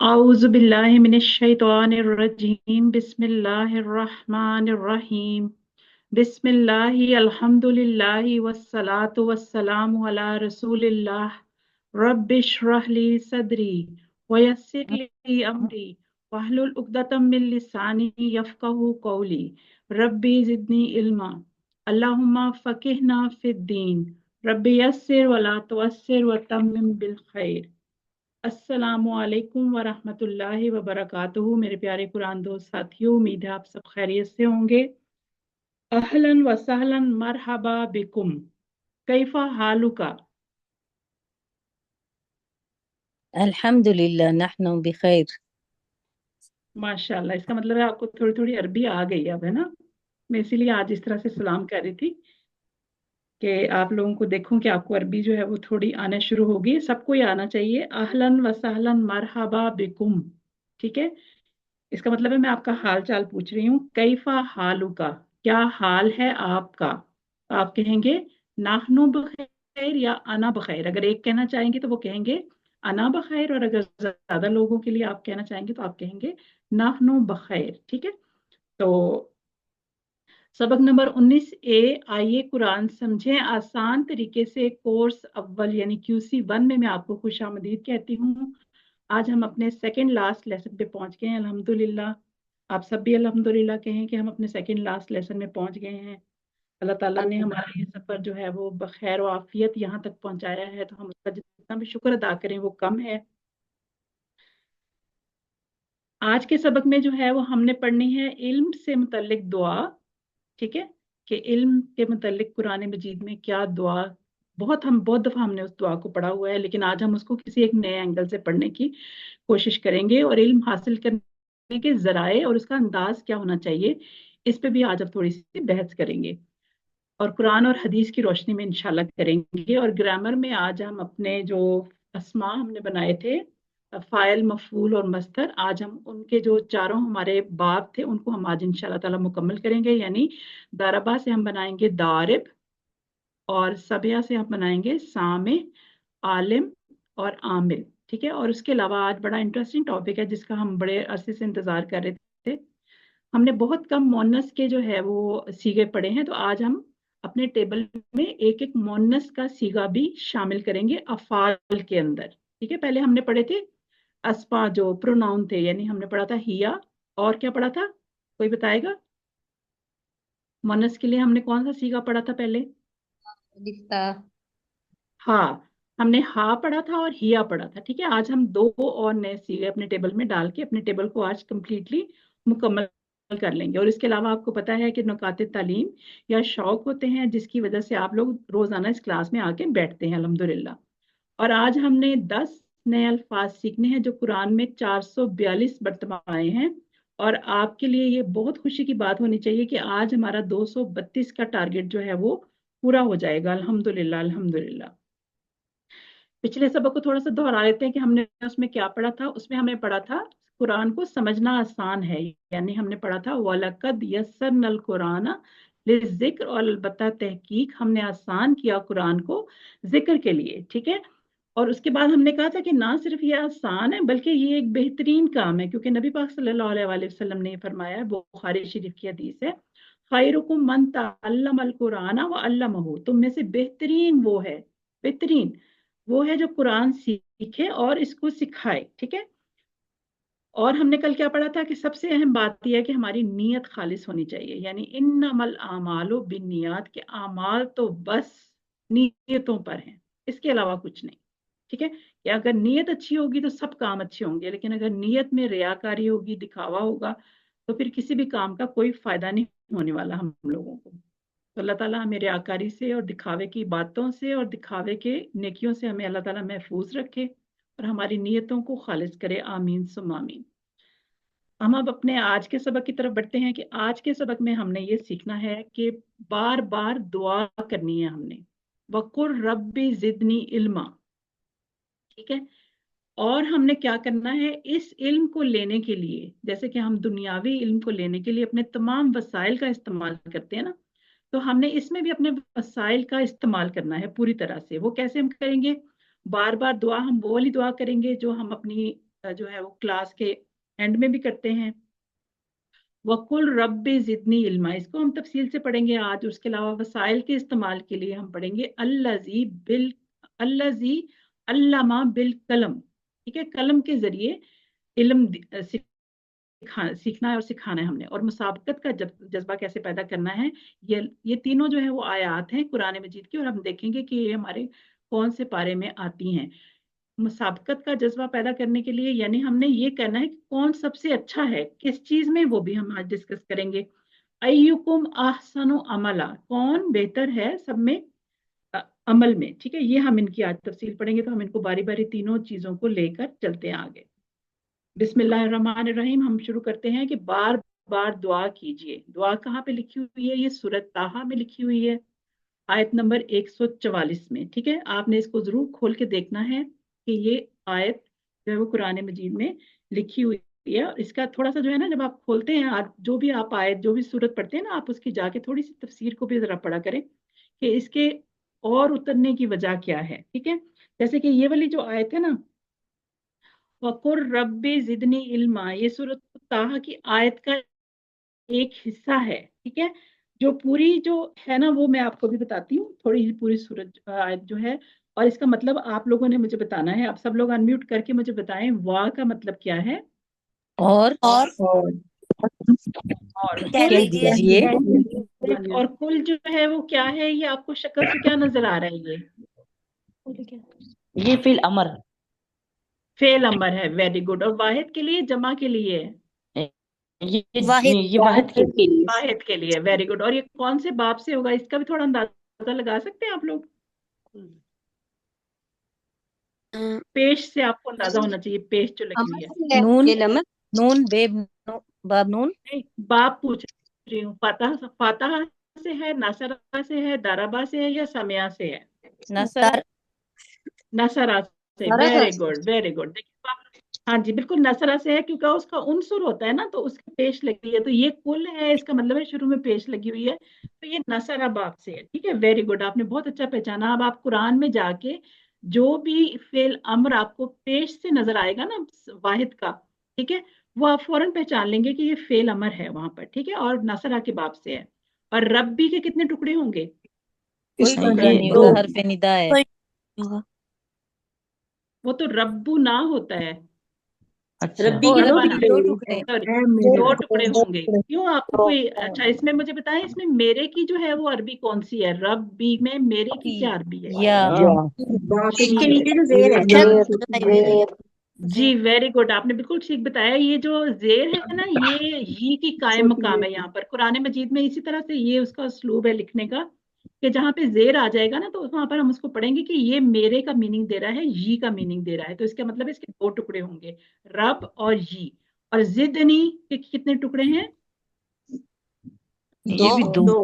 औज़ु बिल्लाहि मिनश शैतानिर रजीम बिस्मिल्लाहिर रहमानिर रहीम बिस्मिल्लाहि अल्हम्दुलिल्लाहि वस्सलातु वस्सलामु अला रसूलिल्लाह रब्बिश्रह ली सदरी वयस्सिर ली अमरी वहलुल उक़दतम मिन लिसानी यफ़क़हू क़ौली रब्बी ज़िदनी इल्मा अल्लाहुम्मा फ़क़िहना फ़िद्दीन रब्बी यस्सिर वला तुअस्सिर वतम्मिम बिल खैर। अस्सलामु अलैकुम व रहमतुल्लाहि व बरकातुहू। मेरे प्यारे कुरान दोस्त साथियों, उम्मीद है आप सब खैरियत से होंगे। अहलन व सहलन मरहबा बिकुम, कैफा हालुका। अल्हम्दुलिल्लाह नहनु बिखैर। माशाल्लाह, इसका मतलब है आपको थोड़ी थोड़ी अरबी आ गई अब, है ना। मैं इसीलिए आज इस तरह से सलाम कर रही थी कि आप लोगों को देखूं कि आपको अरबी जो है वो थोड़ी आना शुरू होगी। सबको ही आना चाहिए। अहलन व सहलन मरहबा बिकुम, ठीक है। इसका मतलब है मैं आपका हाल चाल पूछ रही हूँ। कैफा हालू का, क्या हाल है आपका। तो आप कहेंगे नाहनु बखैर या अना बखैर। अगर एक कहना चाहेंगे तो वो कहेंगे अना बखैर, और अगर ज्यादा लोगों के लिए आप कहना चाहेंगे तो आप कहेंगे नाहनु बखैर, ठीक है। तो सबक नंबर 19 ए, आइए कुरान समझें आसान तरीके से। कोर्स अव्वल यानी QC 1 में मैं आपको खुशामदीद कहती हूँ। आज हम अपने सेकंड लास्ट लेसन पे पहुंच गए हैं, अल्हम्दुलिल्लाह। आप सब भी अल्हम्दुलिल्लाह कहें कि हम अपने सेकंड लास्ट लेसन में पहुंच गए हैं। अल्लाह ताला ने हमारा ये सफर जो है वो बखैर और आफियत यहाँ तक पहुंचाया है, तो हम उसका जितना भी शुक्र अदा करें वो कम है। आज के सबक में जो है वो हमने पढ़नी है इल्म से मुतल्लिक दुआ, ठीक है। कि इल्म के मुतल्लिक कुरान मजीद में क्या दुआ, बहुत दफा हमने उस दुआ को पढ़ा हुआ है, लेकिन आज हम उसको किसी एक नए एंगल से पढ़ने की कोशिश करेंगे। और इल्म हासिल करने के जराए और उसका अंदाज क्या होना चाहिए, इस पे भी आज हम थोड़ी सी बहस करेंगे और कुरान और हदीस की रोशनी में इंशाल्लाह करेंगे। और ग्रामर में आज हम अपने जो अस्मा हमने बनाए थे, फाइल मफूल और मस्तर, आज हम उनके जो चारों हमारे बाब थे उनको हम आज इंशाल्लाह ताला मुकम्मल करेंगे। यानी दारबा से हम बनाएंगे दारिब, और सबिया से हम बनाएंगे सामे, आलिम और आमिल, ठीक है। और उसके अलावा आज बड़ा इंटरेस्टिंग टॉपिक है जिसका हम बड़े अरसे से इंतजार कर रहे थे। हमने बहुत कम मोनस के जो है वो सीगे पढ़े हैं, तो आज हम अपने टेबल में एक एक मोनस का सीगा भी शामिल करेंगे अफाल के अंदर, ठीक है। पहले हमने पढ़े थे अस्मा जो प्रोनाउन थे, यानी हमने पढ़ा था हिया, और क्या पढ़ा था, कोई बताएगा। मोनस के लिए हमने कौन सा सीगा पढ़ा था पहले। दिखता। हाँ, हमने हा पढ़ा था और हिया पढ़ा था, ठीक है। आज हम दो और नए सीगे अपने टेबल में डाल के अपने टेबल को आज कंप्लीटली मुकम्मल कर लेंगे। और इसके अलावा आपको पता है कि नुकात तालीम या शौक होते हैं जिसकी वजह से आप लोग रोजाना इस क्लास में आके बैठते हैं, अल्हम्दुलिल्लाह। और आज हमने 10 नए अल्फाज सीखने हैं जो कुरान में 442 मरतबा आए हैं। और आपके लिए ये बहुत खुशी की बात होनी चाहिए कि आज हमारा 232 का टारगेट जो है वो पूरा हो जाएगा, अल्हम्दुलिल्लाह अल्हम्दुलिल्लाह। पिछले सबक को थोड़ा सा दोहरा लेते हैं कि हमने उसमें क्या पढ़ा था। उसमें हमने पढ़ा था कुरान को समझना आसान है, यानी हमने पढ़ा था वलकद यस्सरनल कुरान लिज़िक्र, और अलबत्ता तहकीक हमने आसान किया कुरान को जिक्र के लिए, ठीक है। और उसके बाद हमने कहा था कि ना सिर्फ ये आसान है बल्कि ये एक बेहतरीन काम है, क्योंकि नबी पाक सल्लल्लाहु अलैहि वसल्लम ने फरमाया है, बुखारी शरीफ की हदीस है, खैरुकुम मन तअल्लमल कुरान व अल्लमहु, तुम में से बेहतरीन वो है, बेहतरीन वो है जो कुरान सीखे और इसको सिखाए, ठीक है। और हमने कल क्या पढ़ा था कि सबसे अहम बात यह है कि हमारी नीयत खालिस होनी चाहिए, यानी इन्नमल आमालु बिन्नियात, के आमाल तो बस नीयतों पर हैं, इसके अलावा कुछ नहीं, ठीक है। कि अगर नीयत अच्छी होगी तो सब काम अच्छे होंगे, लेकिन अगर नीयत में रियाकारी होगी, दिखावा होगा, तो फिर किसी भी काम का कोई फायदा नहीं होने वाला हम लोगों को। तो अल्लाह ताला हमें रियाकारी से और दिखावे की बातों से और दिखावे के नेकियों से हमें अल्लाह ताला महफूज रखे और हमारी नीयतों को खालिज करे, आमीन सुम आमीन। हम अब अपने आज के सबक की तरफ बढ़ते हैं कि आज के सबक में हमने ये सीखना है कि बार बार दुआ करनी है हमने, वकुर रब्बी जिदनी इल्मा, ठीक है। और हमने क्या करना है, इस इल्म को लेने के लिए, जैसे कि हम दुनियावी इल्म को लेने के लिए अपने तमाम वसाइल का इस्तेमाल करते हैं ना, तो हमने इसमें भी अपने वसाइल का इस्तेमाल करना है पूरी तरह से। वो कैसे हम करेंगे, बार बार दुआ हम वो वाली दुआ करेंगे जो हम अपनी जो है वो क्लास के एंड में भी करते हैं। वकुल रब्बे जिदनी इल्मा, इसको हम तफसील से पढ़ेंगे आज। उसके अलावा वसाइल के इस्तेमाल के लिए हम पढ़ेंगे अल्लजी अल्लामा बिल कलम, ठीक है, कलम के जरिए इल्म सीखना है और सिखाना है हमने। और मुसाबकत का जज्बा कैसे पैदा करना है, ये तीनों जो है वो आयात हैं कुरान मजीद की, और हम देखेंगे कि ये हमारे कौन से पारे में आती हैं। मुसाबकत का जज्बा पैदा करने के लिए यानी हमने ये करना है कि कौन सबसे अच्छा है किस चीज में, वो भी हम आज डिस्कस करेंगे। अय्युकुम अहसनु अमला, कौन बेहतर है सब में अमल में, ठीक है, ये हम इनकी आज तफसील पढ़ेंगे। तो हम इनको बारी बारी तीनों चीजों को लेकर चलते हैं आगे। बिस्मिल्लाहिर्रहमानिर्रहीम, हम शुरू करते हैं कि बार बार दुआ कीजिए। दुआ कहाँ पे लिखी हुई है? ये सूरत ताहा में लिखी हुई है, आयत नंबर 144 में, ठीक है। आपने इसको जरूर खोल के देखना है कि ये आयत जो है वो कुरान मजीद में लिखी हुई है। और इसका थोड़ा सा जो है ना, जब आप खोलते हैं, आप जो भी आप आयत जो भी सूरत पढ़ते हैं ना, आप उसकी जाके थोड़ी सी तफसीर को भी जरा पढ़ा करें कि इसके और उतरने की वजह क्या है, ठीक है। जैसे कि ये वाली जो आयत है ना, वकुर रब्बे जिदनी इल्मा, ये सूरत ताहा की आयत का एक हिस्सा है, ठीक है। जो पूरी जो है ना, वो मैं आपको भी बताती हूँ, थोड़ी पूरी सूरत आयत जो है। और इसका मतलब आप लोगों ने मुझे बताना है। आप सब लोग अनम्यूट करके मुझे बताएं वाह का मतलब क्या है। और और और कह कुल दीजिए। और कुल जो है वो क्या है? ये आपको शक्ल से क्या नजर आ रहा है? ये फिल अमर, फेल अमर है, वेरी गुड। और वाहिद के लिए, जमा के लिए? ये वाहिद के लिए। वाहिद के लिए, वेरी गुड। और ये कौन से बाब से होगा? इसका भी थोड़ा अंदाजा लगा सकते हैं आप लोग? पेश से आपको अंदाजा होना चाहिए, पेश जो लगी हुई है। नून नून बेब बाब नून। नहीं, बाब पूछ रही हूँ। फातहा फातहा से है, नसरा से है, दाराबा से है, या समिया से है? नसर नसरा से, वेरी गुड वेरी गुड। देखिए हाँ जी, बिल्कुल नसरा से है, क्योंकि उसका उनसुर होता है ना, तो उसकी पेश लगी है। तो ये कुल है, इसका मतलब है शुरू में पेश लगी हुई है, तो ये नसरा बाब से है, ठीक है। वेरी गुड, आपने बहुत अच्छा पहचाना। अब आप कुरान में जाके जो भी फेल अम्र आपको पेश से नजर आएगा ना, वाहिद का, ठीक है, वो आप फौरन पहचान लेंगे कि ये फेल अमर है वहां पर, ठीक है, और नसरा के बाब से है। और रब्बी के कितने टुकड़े होंगे? कोई टुकड़ा नहीं दो। होगा, हरफ निदा है। वो तो रब्बू ना होता है, अच्छा, रब्बी के रब्बा ना, दो टुकड़े। सॉरी, दो टुकड़े होंगे। क्यों आपको कोई अच्छा इसमें मुझे बताएं, इसमें मेरे की जो है वो अरबी कौन सी है? रब्बी में मेरे की क्या अरबी है? या इसके नीचे तो जेर है। जी वेरी गुड, आपने बिल्कुल ठीक बताया। ये जो जेर है ना, ये की कायम मकाम है यहाँ पर कुरान मजीद में। इसी तरह से ये उसका उसलूब है लिखने का, कि जहाँ पे जेर आ जाएगा ना, तो वहां पर हम उसको पढ़ेंगे कि ये मेरे का मीनिंग दे रहा है, यी का मीनिंग दे रहा है। तो इसका मतलब है इसके दो टुकड़े होंगे, रब और यी। और जिदनी के कितने टुकड़े हैं? ये भी दो।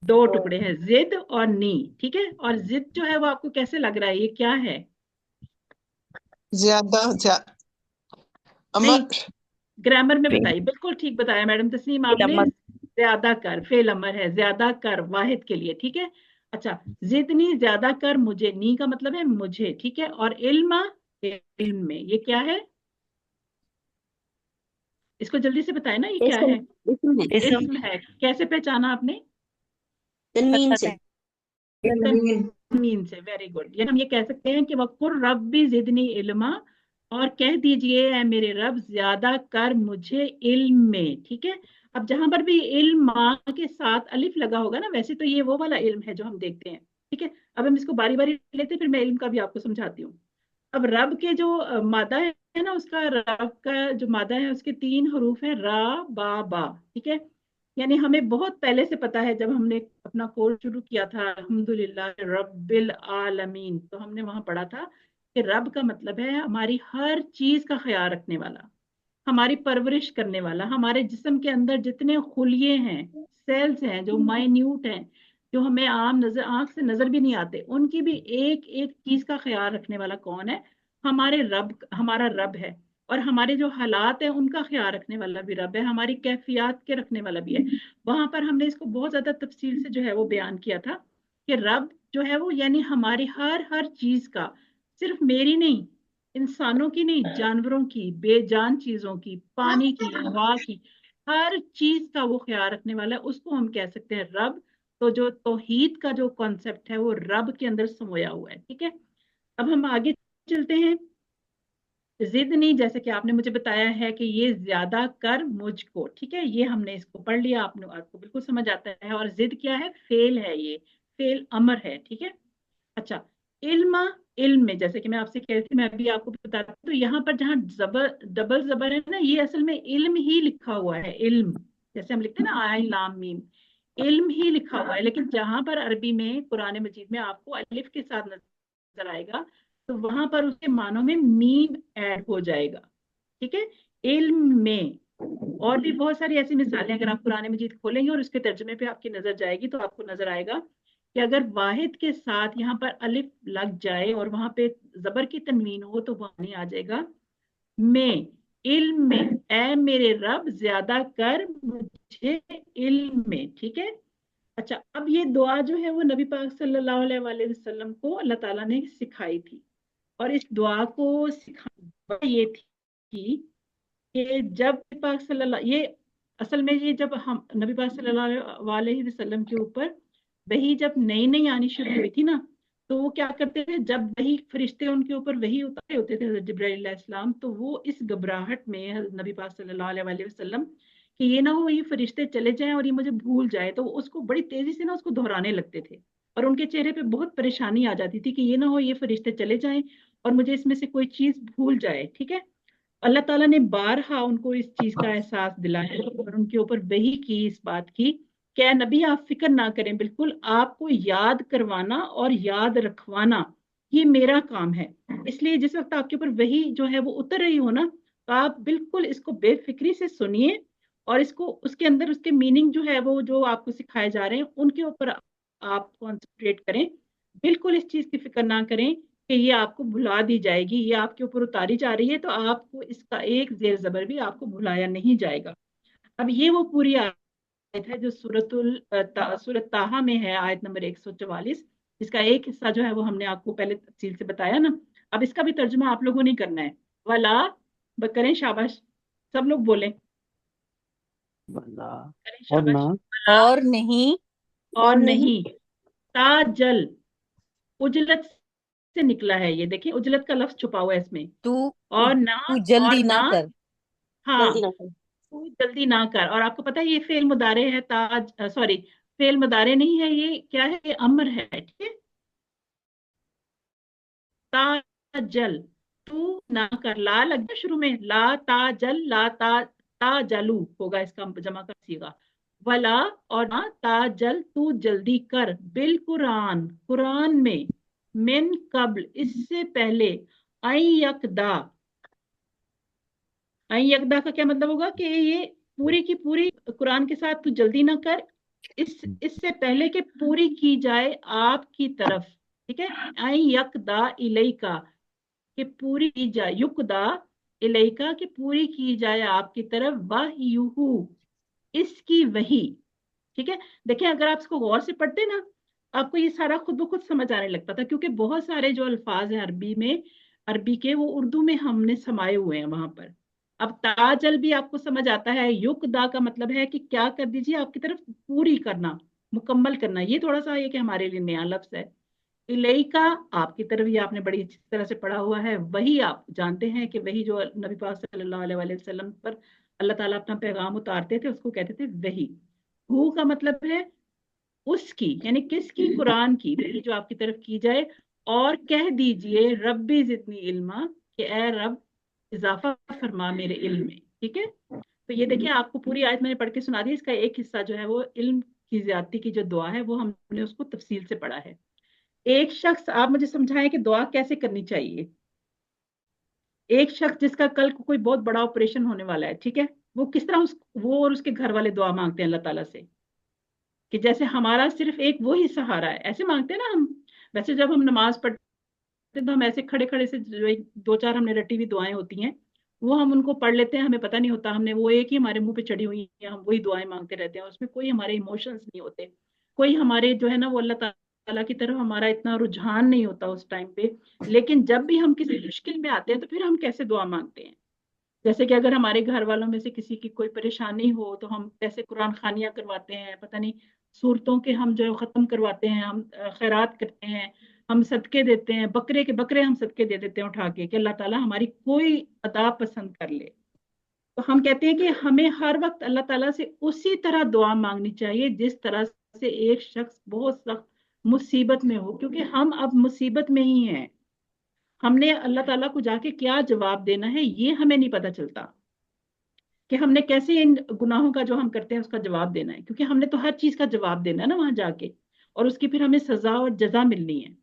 दो टुकड़े हैं, जिद और नी, ठीक है। और जिद जो है वो आपको कैसे लग रहा है, ये क्या है? ज्यादा नहीं, अमर ग्रामर में बताइए। बिल्कुल ठीक बताया मैडम तस्नीम आपने, अमर। ज्यादा कर, फेल अमर है, ज्यादा कर वाहिद के लिए, ठीक है। अच्छा, जिदनी ज्यादा कर मुझे, नी का मतलब है मुझे, ठीक है। और इल्मा, इल्म में, ये क्या है? इसको जल्दी से बताए ना, ये क्या है? इसम। इस्म है। कैसे पहचाना आपने? तन्वीन से। तन्वीन से, वेरी गुड। ये हम ये कह सकते हैं कि वकुर रब्बी जिदनी इल्मा, और कह दीजिए ऐ मेरे रब ज्यादा कर मुझे इल्म में, ठीक है। अब जहां पर भी इल्म माँ के साथ अलिफ लगा होगा ना, वैसे तो ये वो वाला इल्म है जो हम देखते हैं, ठीक है। अब हम इसको बारी बारी लेते हैं, फिर मैं इल्म का भी आपको समझाती हूँ। अब रब के जो मादा है ना, उसका रब का जो मादा है उसके तीन हरूफ है, रा बा बा, ठीक है। यानी हमें बहुत पहले से पता है, जब हमने अपना कोर्स शुरू किया था अल्हम्दुलिल्लाह रब्बिल आलमीन, तो हमने वहां पढ़ा था कि रब का मतलब है हमारी हर चीज का ख्याल रखने वाला, हमारी परवरिश करने वाला। हमारे जिस्म के अंदर जितने खुलिये हैं, सेल्स हैं जो माइन्यूट हैं, जो हमें आम नजर आंख से नजर भी नहीं आते, उनकी भी एक एक चीज का ख्याल रखने वाला कौन है? हमारे रब, हमारा रब है। और हमारे जो हालात हैं उनका ख्याल रखने वाला भी रब है, हमारी कैफियत के रखने वाला भी है। वहां पर हमने इसको बहुत ज्यादा तफसील से जो है वो बयान किया था कि रब जो है वो यानी हमारी हर हर चीज का, सिर्फ मेरी नहीं, इंसानों की नहीं, जानवरों की, बेजान चीजों की, पानी की, हवा की, हर चीज का वो ख्याल रखने वाला है, उसको हम कह सकते हैं रब। तो जो तौहीद का जो कॉन्सेप्ट है वो रब के अंदर समोया हुआ है, ठीक है। अब हम आगे चलते हैं। जिद नहीं, जैसे कि आपने मुझे बताया है कि ये ज्यादा कर मुझको, ठीक है, ये हमने इसको पढ़ लिया, आपने, आपको बिल्कुल समझ आता है। और जिद क्या है? फेल है, ये फेल अमर है, ठीक है। अच्छा, इल्मा, इल्म में जैसे कि मैं आपसे कह रही थी, मैं अभी आपको बताती हूँ, तो यहाँ पर जहाँ जबर, डबल जबर है ना, ये असल में इल्म ही लिखा हुआ है, इल्म। जैसे हम लिखते हैं ना आई लाम मीम, इल्म ही लिखा हुआ है, लेकिन जहां पर अरबी में कुरान मजीद में आपको अलिफ के साथ नजर आएगा, तो वहां पर उसके मानों में मीम ऐड हो जाएगा, ठीक है, इल्म में। और भी बहुत सारी ऐसी मिसालें अगर आप कुरान मजीद खोलेंगे और उसके तर्जुमे पे आपकी नजर जाएगी, तो आपको नजर आएगा कि अगर वाहिद के साथ यहाँ पर अलिफ लग जाए और वहां पे जबर की तनवीन हो, तो वहां नहीं आ जाएगा में, इल्म में, ए मेरे रब ज्यादा कर मुझे इल्म में, ठीक है। अच्छा, अब ये दुआ जो है वो नबी पाक सल्लल्लाहु अलैहि वसल्लम को अल्लाह ताला ने सिखाई थी। और इस दुआ को सिखाना ये थी कि जब नबी पाक सल्लल्लाहु, ये असल में ये जब हम नबी पाक सल्लल्लाहु अलैहि वसल्लम के ऊपर वही जब नई नई आनी शुरू हुई थी ना, तो वो क्या करते थे, जब वही फरिश्ते उनके ऊपर वही उतारे होते थे, हज़रत जिब्राइल अलैहिस्सलाम, तो वो इस घबराहट में नबी पाक सल्लल्लाहु अलैहि वसल्लम कि ये ना हो ये फरिश्ते चले जाएं और ये मुझे भूल जाए, तो उसको बड़ी तेजी से ना उसको दोहराने लगते थे। और उनके चेहरे पे बहुत परेशानी आ जाती थी कि ये ना हो ये फरिश्ते चले जाएं और मुझे इसमें से कोई चीज भूल जाए, ठीक है। अल्लाह ताला ने बारहा उनको इस चीज का एहसास दिलाया और उनके ऊपर वही की इस बात की, क्या नबी आप फिक्र ना करें, बिल्कुल आपको याद करवाना और याद रखवाना ये मेरा काम है। इसलिए जिस वक्त आपके ऊपर वही जो है वो उतर रही हो ना, तो आप बिल्कुल इसको बेफिक्री से सुनिए और इसको उसके अंदर उसके मीनिंग जो है वो जो आपको सिखाए जा रहे हैं उनके ऊपर आप कॉन्सेंट्रेट करें। बिल्कुल इस चीज की फिक्र ना करें कि ये आपको भुला दी जाएगी, ये आपके ऊपर उतारी जा रही है, तो आपको इसका एक जेर जबर भी आपको भुलाया नहीं जाएगा। अब ये वो पूरी आयत है जो सूरत ताहा में है, आयत नंबर 144। इसका एक हिस्सा जो है वो हमने आपको पहले तफसील से बताया ना। अब इसका भी तर्जुमा आप लोगों ने करना है। वला, करें शाबाश, सब लोग बोलें, वल्ला करें और ना, शाबाश। वला, और नहीं, और नहीं, ताजल, उजलत से निकला है, ये देखिए उजलत का लफ्ज छुपा हुआ है इसमें। तू और ना, तू और जल्दी ना ना, कर। हाँ, जल्दी ना करो। तू जल्दी ना कर। और आपको पता है ये फेल मुदारे है, ताज, सॉरी, फेल मुदारे नहीं है, ये क्या है, ये अमर है, ठीक है। ताजल, तू ना कर, ला लग गया शुरू में, ला ताजल, ला ताजलू होगा इसका जमा का सीगा। वला, और ना, ताजल तू जल्दी कर, बिल कुरान, कुरान में, मिन कब्ल इससे पहले, आई यकदा, आई यकदा का क्या मतलब होगा कि ये पूरी की पूरी कुरान के साथ तू जल्दी ना कर, इससे पहले कि पूरी की जाए आपकी तरफ, ठीक है। आई यकदा इलेका, कि पूरी की जाए, युकदा इलेका, कि पूरी की जाए आपकी तरफ, वाह यूहू, इसकी वही, ठीक है। देखिए अगर आप इसको गौर से पढ़ते ना, आपको ये सारा खुद ब खुद समझ आने लगता था, क्योंकि बहुत सारे जो अल्फाज हैं अरबी में, अरबी के, वो उर्दू में हमने समाये हुए हैं वहां पर। अब ताजल भी आपको समझ आता है, युकदा का मतलब है कि क्या कर दीजिए, आपकी तरफ पूरी करना, मुकम्मल करना, ये थोड़ा सा ये कि हमारे लिए नया लफ्ज है। इलेका, आपकी तरफ, ये आपने बड़ी अच्छी तरह से पढ़ा हुआ है, वही आप जानते हैं कि वही जो नबी पाक सल्लल्लाहु अलैहि वसल्लम पर अल्लाह ताला अपना पैगाम उतारते थे उसको कहते थे वही। हु का मतलब है उसकी, यानी किसकी, कुरान की, वही जो आपकी तरफ की जाए। और कह दीजिए रब्बी जितनी इल्मा, कि ए रब इजाफा फरमा मेरे इल्म में, ठीक है। तो ये देखिए आपको पूरी आयत मैंने पढ़ के सुना दी, इसका एक हिस्सा जो है वो इल्म की ज्यादती की जो दुआ है वो हमने उसको तफसील से पढ़ा है। एक शख्स, आप मुझे समझाएं कि दुआ कैसे करनी चाहिए। एक शख्स जिसका कल को कोई बहुत बड़ा ऑपरेशन होने वाला है, ठीक है, वो किस तरह वो और उसके घर वाले दुआ मांगते हैं अल्लाह ताला से, कि जैसे हमारा सिर्फ एक वो ही सहारा है, ऐसे मांगते हैं ना हम। वैसे जब हम नमाज पढ़ते हैं तो हम ऐसे खड़े खड़े से जो एक दो चार हमने रटी हुई दुआएं होती हैं, वो हम उनको पढ़ लेते हैं, हमें पता नहीं होता, हमने वो एक ही हमारे मुंह पे चढ़ी हुई है, हम वही दुआएं मांगते रहते हैं, उसमें कोई हमारे इमोशंस नहीं होते, कोई हमारे जो है ना वो अल्लाह ताला की तरफ हमारा इतना रुझान नहीं होता उस टाइम पे, लेकिन जब भी हम किसी मुश्किल में आते हैं तो फिर हम कैसे दुआ मांगते हैं। जैसे कि अगर हमारे घर वालों में से किसी की कोई परेशानी हो तो हम कैसे कुरान खानियां करवाते हैं, पता नहीं सूरतों के हम जो है खत्म करवाते हैं, हम खैरात करते हैं, हम सदके देते हैं, बकरे के बकरे हम सदके दे देते हैं उठा के कि अल्लाह ताला हमारी कोई अदा पसंद कर ले। तो हम कहते हैं कि हमें हर वक्त अल्लाह ताला से उसी तरह दुआ मांगनी चाहिए जिस तरह से एक शख्स बहुत सख्त मुसीबत में हो, क्योंकि हम अब मुसीबत में ही हैं। हमने अल्लाह ताला को जाके क्या जवाब देना है ये हमें नहीं पता चलता, कि हमने कैसे इन गुनाहों का जो हम करते हैं उसका जवाब देना है, क्योंकि हमने तो हर चीज का जवाब देना है ना वहां जाके, और उसकी फिर हमें सजा और जजा मिलनी है।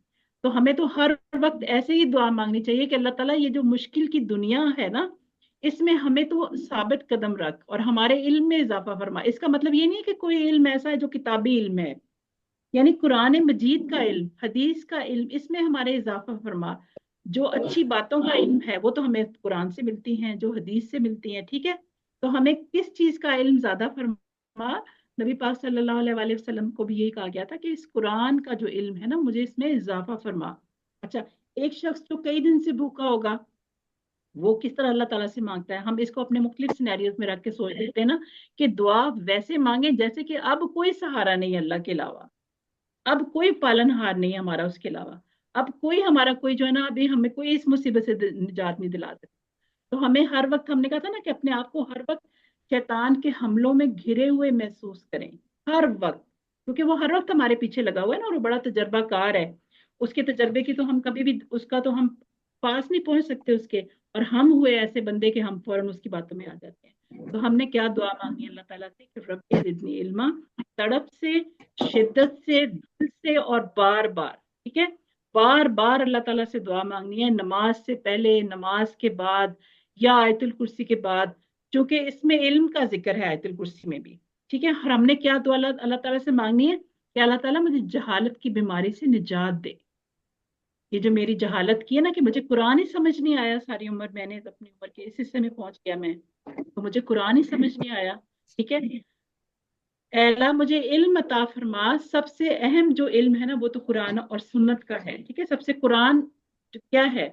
तो हमें तो हर वक्त ऐसे ही दुआ मांगनी चाहिए कि अल्लाह ताला ये जो मुश्किल की दुनिया है ना, इसमें हमें तो साबित कदम रख और हमारे इल्म में इजाफा फरमा। इसका मतलब ये नहीं है कि कोई इल्म ऐसा है जो किताबी इल्म है, यानी कुरान मजीद का इल्म, हदीस का इल्म, इसमें हमारे इजाफा फरमा। जो अच्छी बातों का इल्म है वो तो हमें कुरान से मिलती हैं, जो हदीस से मिलती हैं, ठीक है। तो हमें किस चीज का इल्म ज्यादा फरमा, नबी पाक सल्लल्लाहु अलैहि वसल्लम को भी यही कहा गया था कि इस कुरान का जो इल्म है ना मुझे इसमें इजाफा फरमा। अच्छा, एक शख्स जो कई दिन से भूखा होगा वो किस तरह अल्लाह ताला से मांगता है, हम इसको अपने मुख्तलिफ सिनेरियोज में रख के सोच लेते हैं ना कि दुआ वैसे मांगे जैसे कि अब कोई सहारा नहीं है अल्लाह के अलावा, अब कोई पालनहार नहीं है हमारा उसके अलावा, अब कोई हमारा कोई जो है ना अभी हमें कोई इस मुसीबत से निजात नहीं दिला सकता। तो हमें हर वक्त, हमने कहा था ना कि अपने आप को हर वक्त शैतान के हमलों में घिरे हुए महसूस करें, हर वक्त, क्योंकि वो हर वक्त हमारे पीछे लगा हुआ है ना और वो बड़ा तजर्बाकार है। उसके तजर्बे की तो हम कभी भी उसका तो हम पास नहीं पहुंच सकते उसके, और हम हुए ऐसे बंदे कि हम फौरन उसकी बातों में आ जाते हैं। तो हमने क्या दुआ मांगी अल्लाह ताला से कि रब्बी ज़िदनी इल्मा, तड़प से, शिद्दत से, दिल से और बार बार, ठीक है, बार बार अल्लाह ताला से दुआ मांगनी है, नमाज से पहले, नमाज के बाद, या आयतुल कुर्सी के बाद, क्योंकि इसमें इल्म का जिक्र है आयतुल कुर्सी में भी, ठीक है। और हमने क्या दुआ अल्लाह अल्लाह ताला से मांगनी है कि अल्लाह ताला मुझे जहालत की बीमारी से निजात दे। ये जो मेरी जहालत की है ना कि मुझे कुरान ही समझ नहीं आया, सारी उम्र मैंने अपनी उम्र के इस हिस्से में पहुंच गया मैं, तो मुझे कुरान ही समझ नहीं आया, ठीक है। ऐ अल्लाह मुझे इल्म अता फरमा, सबसे अहम जो इल्म है ना वो तो कुरान और सुन्नत का है, ठीक है। सबसे कुरान जो क्या है,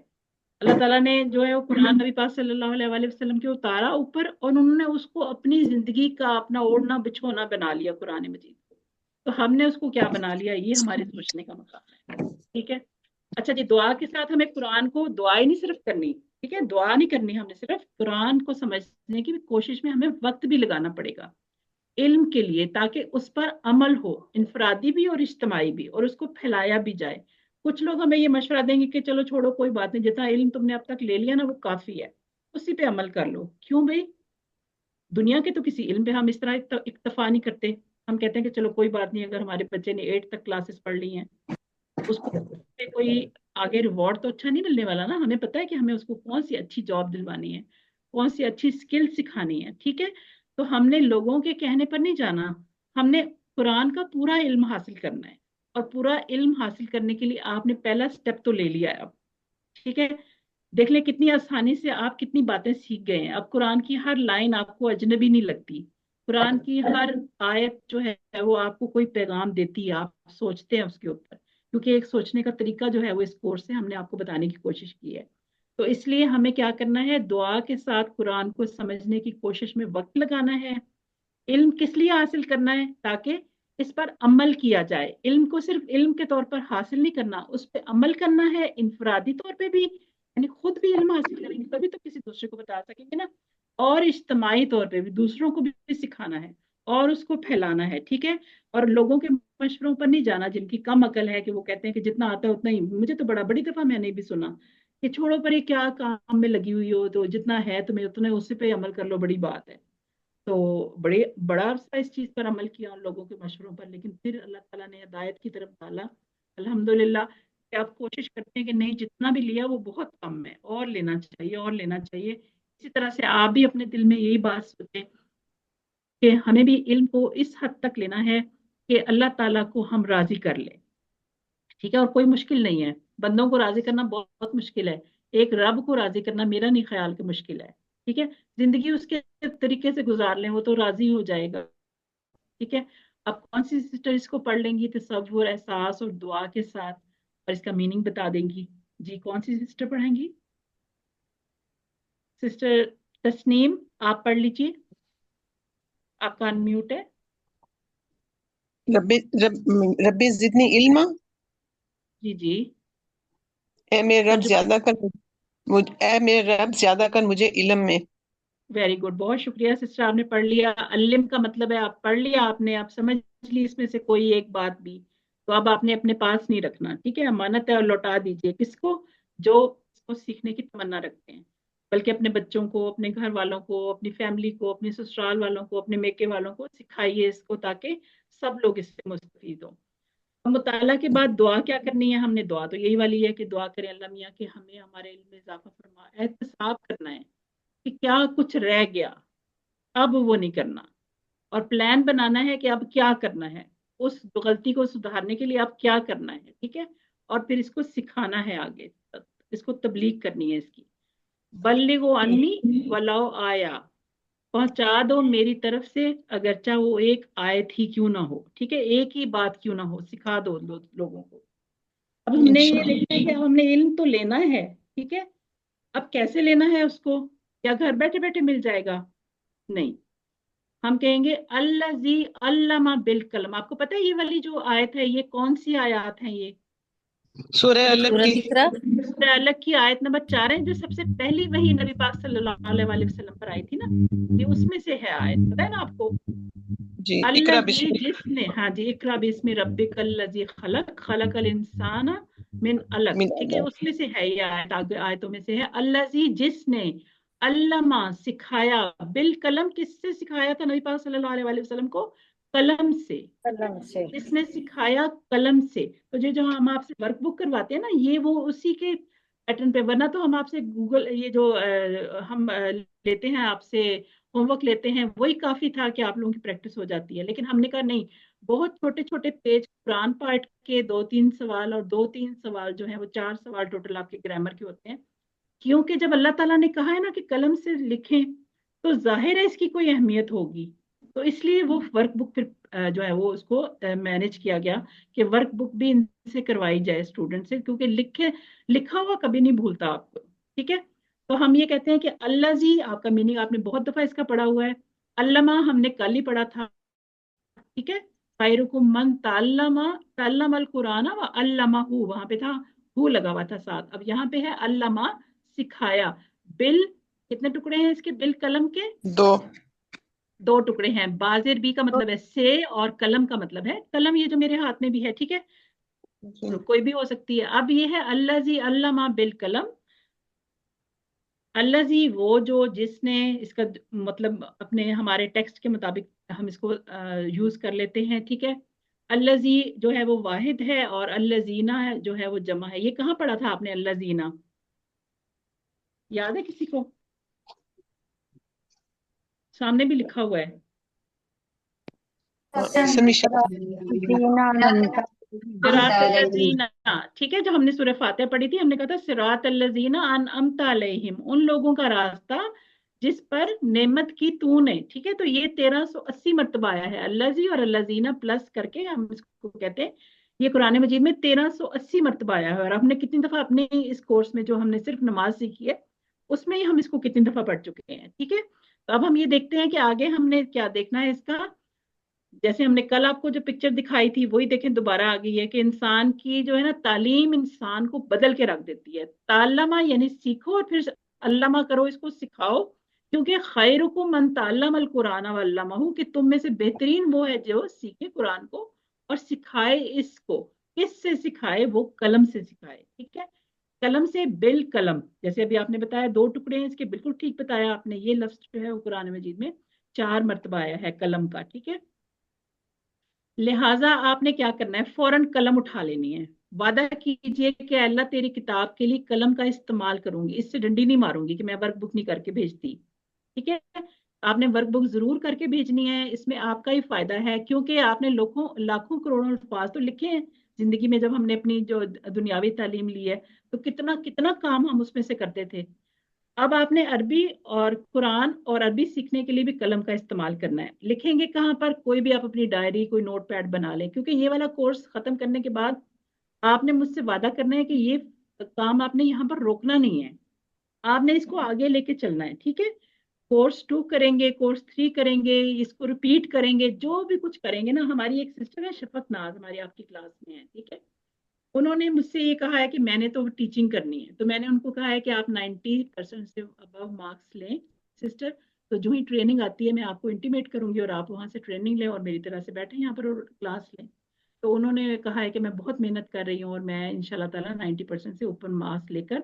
अल्लाह ताला ने जो है वो कुरान नबी पाक सल्लल्लाहु अलैहि वसल्लम के उतारा ऊपर, और उन्होंने उसको अपनी जिंदगी का अपना ओढ़ना बिछोना बना लिया कुरान मजीद को। तो हमने उसको क्या बना लिया, ये हमारे सोचने का मकाम है, ठीक है। अच्छा जी, दुआ के साथ हमें कुरान को दुआ ही नहीं सिर्फ करनी, ठीक है, दुआ नहीं करनी, हमने सिर्फ कुरान को समझने की कोशिश में हमें वक्त भी लगाना पड़ेगा इल्म के लिए, ताकि उस पर अमल हो, इनफरादी भी और इज्तमाही भी, और उसको फैलाया भी जाए। कुछ लोग हमें ये मशवरा देंगे कि चलो छोड़ो कोई बात नहीं, जितना इल्म तुमने अब तक ले लिया ना वो काफी है, उसी पे अमल कर लो। क्यों भाई, दुनिया के तो किसी इल्म पे हम इस तरह इक्तफा नहीं करते। हम कहते हैं कि चलो कोई बात नहीं, अगर हमारे बच्चे ने 8 तक क्लासेस पढ़ ली हैं, उसको पे कोई आगे रिवॉर्ड तो अच्छा नहीं मिलने वाला ना, हमें पता है कि हमें उसको कौन सी अच्छी जॉब दिलवानी है, कौन सी अच्छी स्किल सिखानी है, ठीक है। तो हमने लोगों के कहने पर नहीं जाना, हमने कुरान का पूरा इल्म हासिल करना है, और पूरा इल्म हासिल करने के लिए आपने पहला स्टेप तो ले लिया है अब, ठीक है। देख ले कितनी आसानी से आप कितनी बातें सीख गए हैं, अब कुरान की हर लाइन आपको अजनबी नहीं लगती, कुरान की हर आयत जो है वो आपको कोई पैगाम देती है, आप सोचते हैं उसके ऊपर, क्योंकि एक सोचने का तरीका जो है वो इस कोर्स से हमने आपको बताने की कोशिश की है। तो इसलिए हमें क्या करना है, दुआ के साथ कुरान को समझने की कोशिश में वक्त लगाना है। इल्म किस लिए हासिल करना है, ताकि इस पर अमल किया जाए। इल्म को सिर्फ इल्म के तौर पर हासिल नहीं करना, उस पर अमल करना है, इनफरादी तौर पे भी, यानी खुद भी इल्म हासिल करेंगे तभी तो किसी दूसरे को बता सकेंगे ना, और इज्तमाही तौर पे भी दूसरों को भी सिखाना है और उसको फैलाना है, ठीक है। और लोगों के मशवरों पर नहीं जाना जिनकी कम अकल है, कि वो कहते हैं कि जितना आता है उतना ही, मुझे तो बड़ी दफा मैंने भी सुना कि छोड़ो पर ये क्या काम में लगी हुई हो, तो जितना है तुम्हें उतने उसी पे अमल कर लो, बड़ी बात है। तो बड़ा अरसा इस चीज पर अमल किया उन लोगों के मशवरों पर, लेकिन फिर अल्लाह ताला ने हिदायत की तरफ डाला, अल्हम्दुलिल्लाह। कि आप कोशिश करते हैं कि नहीं, जितना भी लिया वो बहुत कम है, और लेना चाहिए और लेना चाहिए। इसी तरह से आप भी अपने दिल में यही बात सोचें कि हमें भी इल्म को इस हद तक लेना है कि अल्लाह ताला को हम राजी कर ले, ठीक है। और कोई मुश्किल नहीं है, बंदों को राजी करना बहुत, बहुत मुश्किल है, एक रब को राजी करना मेरा नहीं ख्याल कि मुश्किल है, ठीक है। जिंदगी उसके तरीके से गुजार लें वो तो राजी हो जाएगा, ठीक है। अब कौन सी सिस्टर इसको पढ़ लेंगी तसव्वुर, एहसास और दुआ के साथ, और इसका मीनिंग बता देंगी? जी, कौन सी सिस्टर पढ़ेंगी? सिस्टर तस्नीम, आप पढ़ लीजिए, आपका अनम्यूट है। रब्बी रब्बी जिदनी इल्मा। जी जी। ऐ मेरे रब तो ज्यादा कर ऐ मेरे रब ज्यादा कर मुझे इल्म में। वेरी गुड, बहुत शुक्रिया सिस्टर, आपने पढ़ लिया। अल्लिम का मतलब है आप पढ़ लिया आपने, आप समझ ली इसमें से कोई एक बात भी, तो अब आपने अपने पास नहीं रखना, ठीक है? अमानत है और लौटा दीजिए किसको? जो इसको सीखने की तमन्ना रखते हैं, बल्कि अपने बच्चों को, अपने घर वालों को, अपनी फैमिली को, अपने ससुराल वालों को, अपने मेके वालों को सिखाइए इसको, ताकि सब लोग इससे मुस्तफीद हों। मुताला के बाद दुआ क्या करनी है हमने? दुआ तो यही वाली है कि दुआ करें अल्लाह मियाँ कि हमें हमारे इल्म में इजाफा फरमा, एहतसाब करना है कि क्या कुछ रह गया, अब वो नहीं करना, और प्लान बनाना है कि अब क्या करना है, उस गलती को सुधारने के लिए अब क्या करना है, ठीक है? और फिर इसको सिखाना है आगे, इसको तबलीग करनी है इसकी। बल्लिगो अन्नी वलाओ आया, पहुंचा दो मेरी तरफ से, अगरचा वो एक आयत ही क्यों ना हो, ठीक है? एक ही बात क्यों ना हो, सिखा दो लोगों को। अब हमने ये देखना है कि अब हमने इल्म तो लेना है, ठीक है? अब कैसे लेना है उसको? क्या घर बैठे बैठे मिल जाएगा? नहीं, हम कहेंगे अल्लज़ी अल्लमा बिल कलम। आपको पता है ये वाली जो आयत है, ये कौन सी आयत है? ये सूरह अलग सूरत की इकरा। सूरह अलग की आयत नंबर 4 है, जो सबसे पहली वही नबी पाक सल्लल्लाहु अलैहि वसल्लम पर आई थी ना, ये उसमें से है आयत, पता है ना आपको? जी इकरा अल्लज़ी, बिस्मिल्लाह। जिसने, हाँ जी, इकरा बिस्मि रब्बिकल लज़ी खलक खलकल इंसाना मिन अलक, मिन ठीक है? अलग। उसमें से है ये आयत, आगे आयतों में से है। अल्लज़ी, जिसने, अल्लमा, सिखाया, बिल कलम, किससे सिखाया था नबी पाक सल्लल्लाहु अलैहि वसल्लम को? कलम से। कलम से। जिसने सिखाया कलम से। तो जो हम आपसे वर्कबुक करवाते हैं ना, ये वो उसी के पैटर्न पे, वरना तो हम आपसे गूगल, ये जो हम लेते हैं आपसे, होमवर्क लेते हैं, वही काफी था कि आप लोगों की प्रैक्टिस हो जाती है। लेकिन हमने कहा नहीं, बहुत छोटे छोटे पेज, कुरान पार्ट के 2-3 सवाल, और 2-3 सवाल जो है वो 4 सवाल टोटल आपके ग्रामर के होते हैं। क्योंकि जब अल्लाह ताला ने कहा है ना कि कलम से लिखें, तो जाहिर है इसकी कोई अहमियत होगी। तो इसलिए वो वर्क बुक फिर जो है वो उसको मैनेज किया गया कि वर्क बुक भी इनसे करवाई जाए स्टूडेंट से, क्योंकि लिखा हुआ कभी नहीं भूलता आपको, ठीक है? तो हम ये कहते हैं कि अल्लाह जी, आपका मीनिंग आपने बहुत दफा इसका पढ़ा हुआ है। अल्लामा हमने कल ही पढ़ा था, ठीक है? खैरुकुम मन ताल्लमा, ताल्लमल कुराना व अल्लमहु, वहां पे था हु लगा हुआ था साथ, अब यहाँ पे है अल्लमा, सिखाया। बिल, कितने टुकड़े हैं इसके? बिल कलम के दो 2 टुकड़े हैं। बाजिर बी का मतलब है से, और कलम का मतलब है कलम, ये जो मेरे हाथ में भी है, ठीक है? कोई भी हो सकती है। अब ये है अल्लाजी अल्लमा बिल कलम। अल्लाजी वो जो, जिसने, इसका मतलब अपने हमारे टेक्स्ट के मुताबिक हम इसको यूज कर लेते हैं, ठीक है? अल्लाजी जो है वो वाहिद है, और अल्लाजीना है जो है वो जमा है। ये कहाँ पढ़ा था आपने अल्लाजीना? याद है किसी को? सामने भी लिखा हुआ है। समीशा। सिरात अल्लज़ीना, ठीक है? जो हमने सूरह फातिहा पढ़ी थी, हमने कहा था सिरात अल्लज़ीना अनअमता अलैहिम, उन लोगों का रास्ता जिस पर नेमत की तूने, ठीक है? तो ये 1380 मरतबा आया है अल्लज़ी और अल्लज़ीना प्लस करके, हम इसको कहते हैं। ये कुरान मजीद में 1380 मरतबा आया है। और हमने कितनी दफा अपने इस कोर्स में, जो हमने सिर्फ नमाज सीखी है, उसमें ही हम इसको कितनी दफा पढ़ चुके हैं, ठीक है? तो अब हम ये देखते हैं कि आगे हमने क्या देखना है इसका। जैसे हमने कल आपको जो पिक्चर दिखाई थी, वही देखें दोबारा आ गई है कि इंसान की जो है ना तालीम, इंसान को बदल के रख देती है। तालमा यानी सीखो, और फिर अल्लामा करो, इसको सिखाओ। क्योंकि खैरुकुम मन ताल्लम अल कुरान व अल्लमहु, कि तुम में से बेहतरीन वो है जो सीखे कुरान को और सिखाए इसको। किससे सिखाए? वो कलम से सिखाए, ठीक है? कलम से, बिल कलम, जैसे अभी आपने बताया 2 टुकड़े हैं इसके, बिल्कुल ठीक बताया आपने। ये लफ्ज जो है वो कुरान मजीद में 4 मरतबा आया है कलम का, ठीक है? लिहाजा आपने क्या करना है? फौरन कलम उठा लेनी है। वादा कीजिए कि अल्लाह तेरी किताब के लिए कलम का इस्तेमाल करूंगी, इससे डंडी नहीं मारूंगी कि मैं वर्क बुक नहीं करके भेजती, ठीक है? आपने वर्क बुक जरूर करके भेजनी है, इसमें आपका ही फायदा है, क्योंकि आपने लाखों लाखों करोड़ों अल्फाज तो लिखे हैं जिंदगी में। जब हमने अपनी जो दुनियावी तालीम ली है, तो कितना कितना काम हम उसमें से करते थे। अब आपने अरबी और कुरान और अरबी सीखने के लिए भी कलम का इस्तेमाल करना है। लिखेंगे कहाँ पर? कोई भी आप अपनी डायरी, कोई नोट पैड बना लें, क्योंकि ये वाला कोर्स खत्म करने के बाद आपने मुझसे वादा करना है कि ये काम आपने यहाँ पर रोकना नहीं है, आपने इसको आगे लेके चलना है, ठीक है? कोर्स 2 करेंगे, कोर्स 3 करेंगे, इसको रिपीट करेंगे, जो भी कुछ करेंगे ना। हमारी एक सिस्टर है शफक नाज, हमारी आपकी क्लास में है, ठीक है? उन्होंने मुझसे ये कहा है कि मैंने तो टीचिंग करनी है, तो मैंने उनको कहा है कि आप 90% से अबव मार्क्स लें सिस्टर, तो जो ही ट्रेनिंग आती है मैं आपको इंटीमेट करूंगी और आप वहाँ से ट्रेनिंग लें और मेरी तरह से बैठे यहाँ पर और क्लास लें। तो उन्होंने कहा है कि मैं बहुत मेहनत कर रही हूँ और मैं इंशाल्लाह ताला 90% से ऊपर मार्क्स लेकर